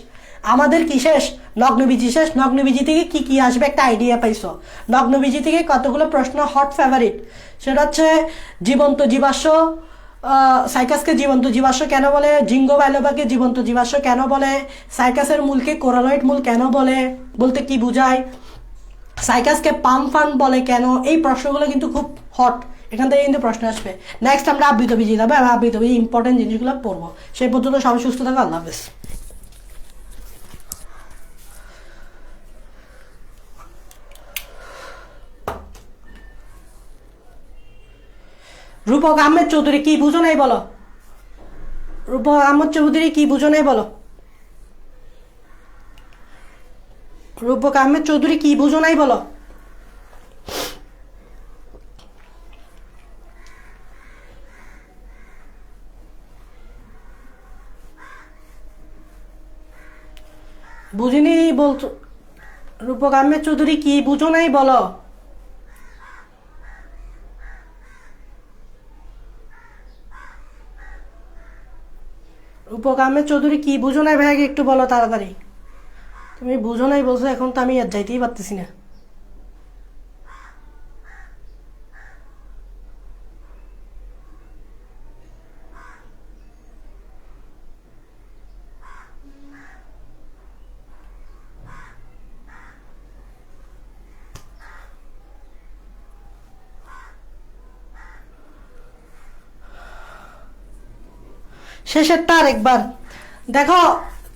আমাদের কি শেষ? নগ্নবীজি শেষ। নগ্নবীজি থেকে কি কি আসবে একটা আইডিয়া পাইছো। নগ্নবীজি থেকে কতগুলো প্রশ্ন হট ফেভারিট, সেটা হচ্ছে জীবন্ত জীবাশ্ম, সাইকাসকে জীবন্ত জীবাশ্ম কেন বলে, জিঙ্গো বাইলোবাকে জীবন্ত জীবাশ্ম কেন বলে, সাইকাসের মূলকে কোরালয়েড মূল কেন বলে, বলতে কি বোঝায়, সাইকাসকে পাম ফার্ন বলে কেন, এই প্রশ্নগুলো কিন্তু খুব হট, এখান থেকে কিন্তু প্রশ্ন আসবে। নেক্সট আমরা আবৃতবীজি যাবো এবং আবৃতবীজি ইম্পর্টেন্ট জিনিসগুলো পড়বো। সেই পর্যন্ত সবাই সুস্থ থাকো, আল্লাহ হাফেজ। রূপক আহমেদ চৌধুরী কি বুঝো নাই বলো? রূপক আহমেদ চৌধুরী কি বুঝো নাই বলো? রূপক আহমেদ চৌধুরী কি বুঝো নাই বলো? বুঝিনি বলতো। রূপক আহমেদ চৌধুরী কি বুঝো নাই বলো? রূপক আহমেদ চৌধুরী কি বুঝো নাই ভাই, একটু বলো তাড়াতাড়ি। তুমি বুঝো নাই বলছো, এখন তো আমি আর যাইতেই পারতেছি না। শেষেরটা আরেকবার দেখো,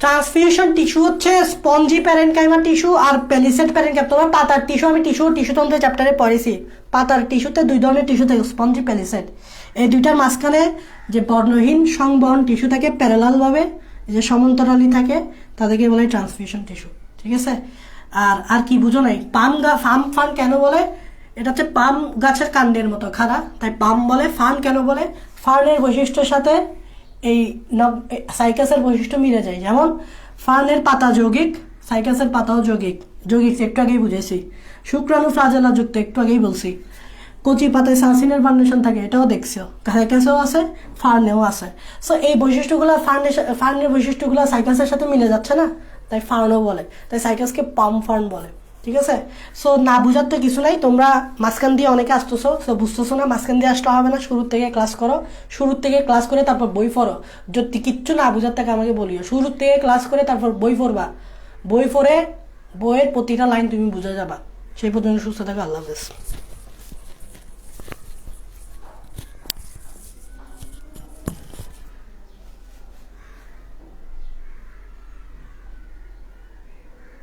ট্রান্সফিউশন টিস্যু হচ্ছে স্পঞ্জি প্যারেনকাইমা টিস্যু আর প্যালিসেড প্যারেনকাইমা। তোমার পাতার টিস্যু, আমি টিস্যুতন্ত্র চ্যাপ্টারে পড়েছি। পাতার টিস্যুতে দুই ধরনের টিস্যু থাকে, স্পঞ্জি, প্যালিসেড। এই দুইটার মাঝখানে যে বর্ণহীন সংবহন টিস্যু থাকে প্যারালালভাবে, যে সমান্তরালি থাকে, তাদেরকে বলে ট্রান্সফিউশন টিস্যু। ঠিক আছে? আর কি বুঝো নাই? ফান কেন বলে? এটা হচ্ছে পাম গাছের কাণ্ডের মতো খাড়া, তাই পাম বলে। ফান কেন বলে? ফার্নের বৈশিষ্ট্যের সাথে এই সাইকাসের বৈশিষ্ট্য মিলে যায়। যেমন ফার্নের পাতা যৌগিক, সাইকাসের পাতাও যৌগিক। একটু আগেই বুঝেছি। শুক্রাণু ফ্লাজেলা যুক্ত, একটু আগেই বলছি। কচি পাতায় সার্সিনের ফার্নেশন থাকে, এটাও দেখছো। সাইকাসেও আছে, ফার্নেও আছে। সো এই বৈশিষ্ট্যগুলো ফার্নের বৈশিষ্ট্যগুলো সাইকাসের সাথে মিলে যাচ্ছে না, তাই ফার্নও বলে। তাই সাইকাসকে পাম ফার্ন বলে। ঠিক আছে? সো না বুঝার তো কিছু নাই। তোমরা মাঝখান দিয়ে অনেকে আসতেছো, সো বুঝতেছো না, মাঝখান দিয়ে আসতে হবে না। শুরুর থেকে ক্লাস করো, শুরুর থেকে ক্লাস করে তারপর বই পড়ো। যদি কিচ্ছু না বুঝার থেকে আমাকে বলিও। শুরুর থেকে ক্লাস করে তারপর বই পড়বা। বই পড়ে বইয়ের প্রতিটা লাইন তুমি বুঝে যাবা। সেই পর্যন্ত সুস্থ থাকো। আল্লাহ হাফেজ।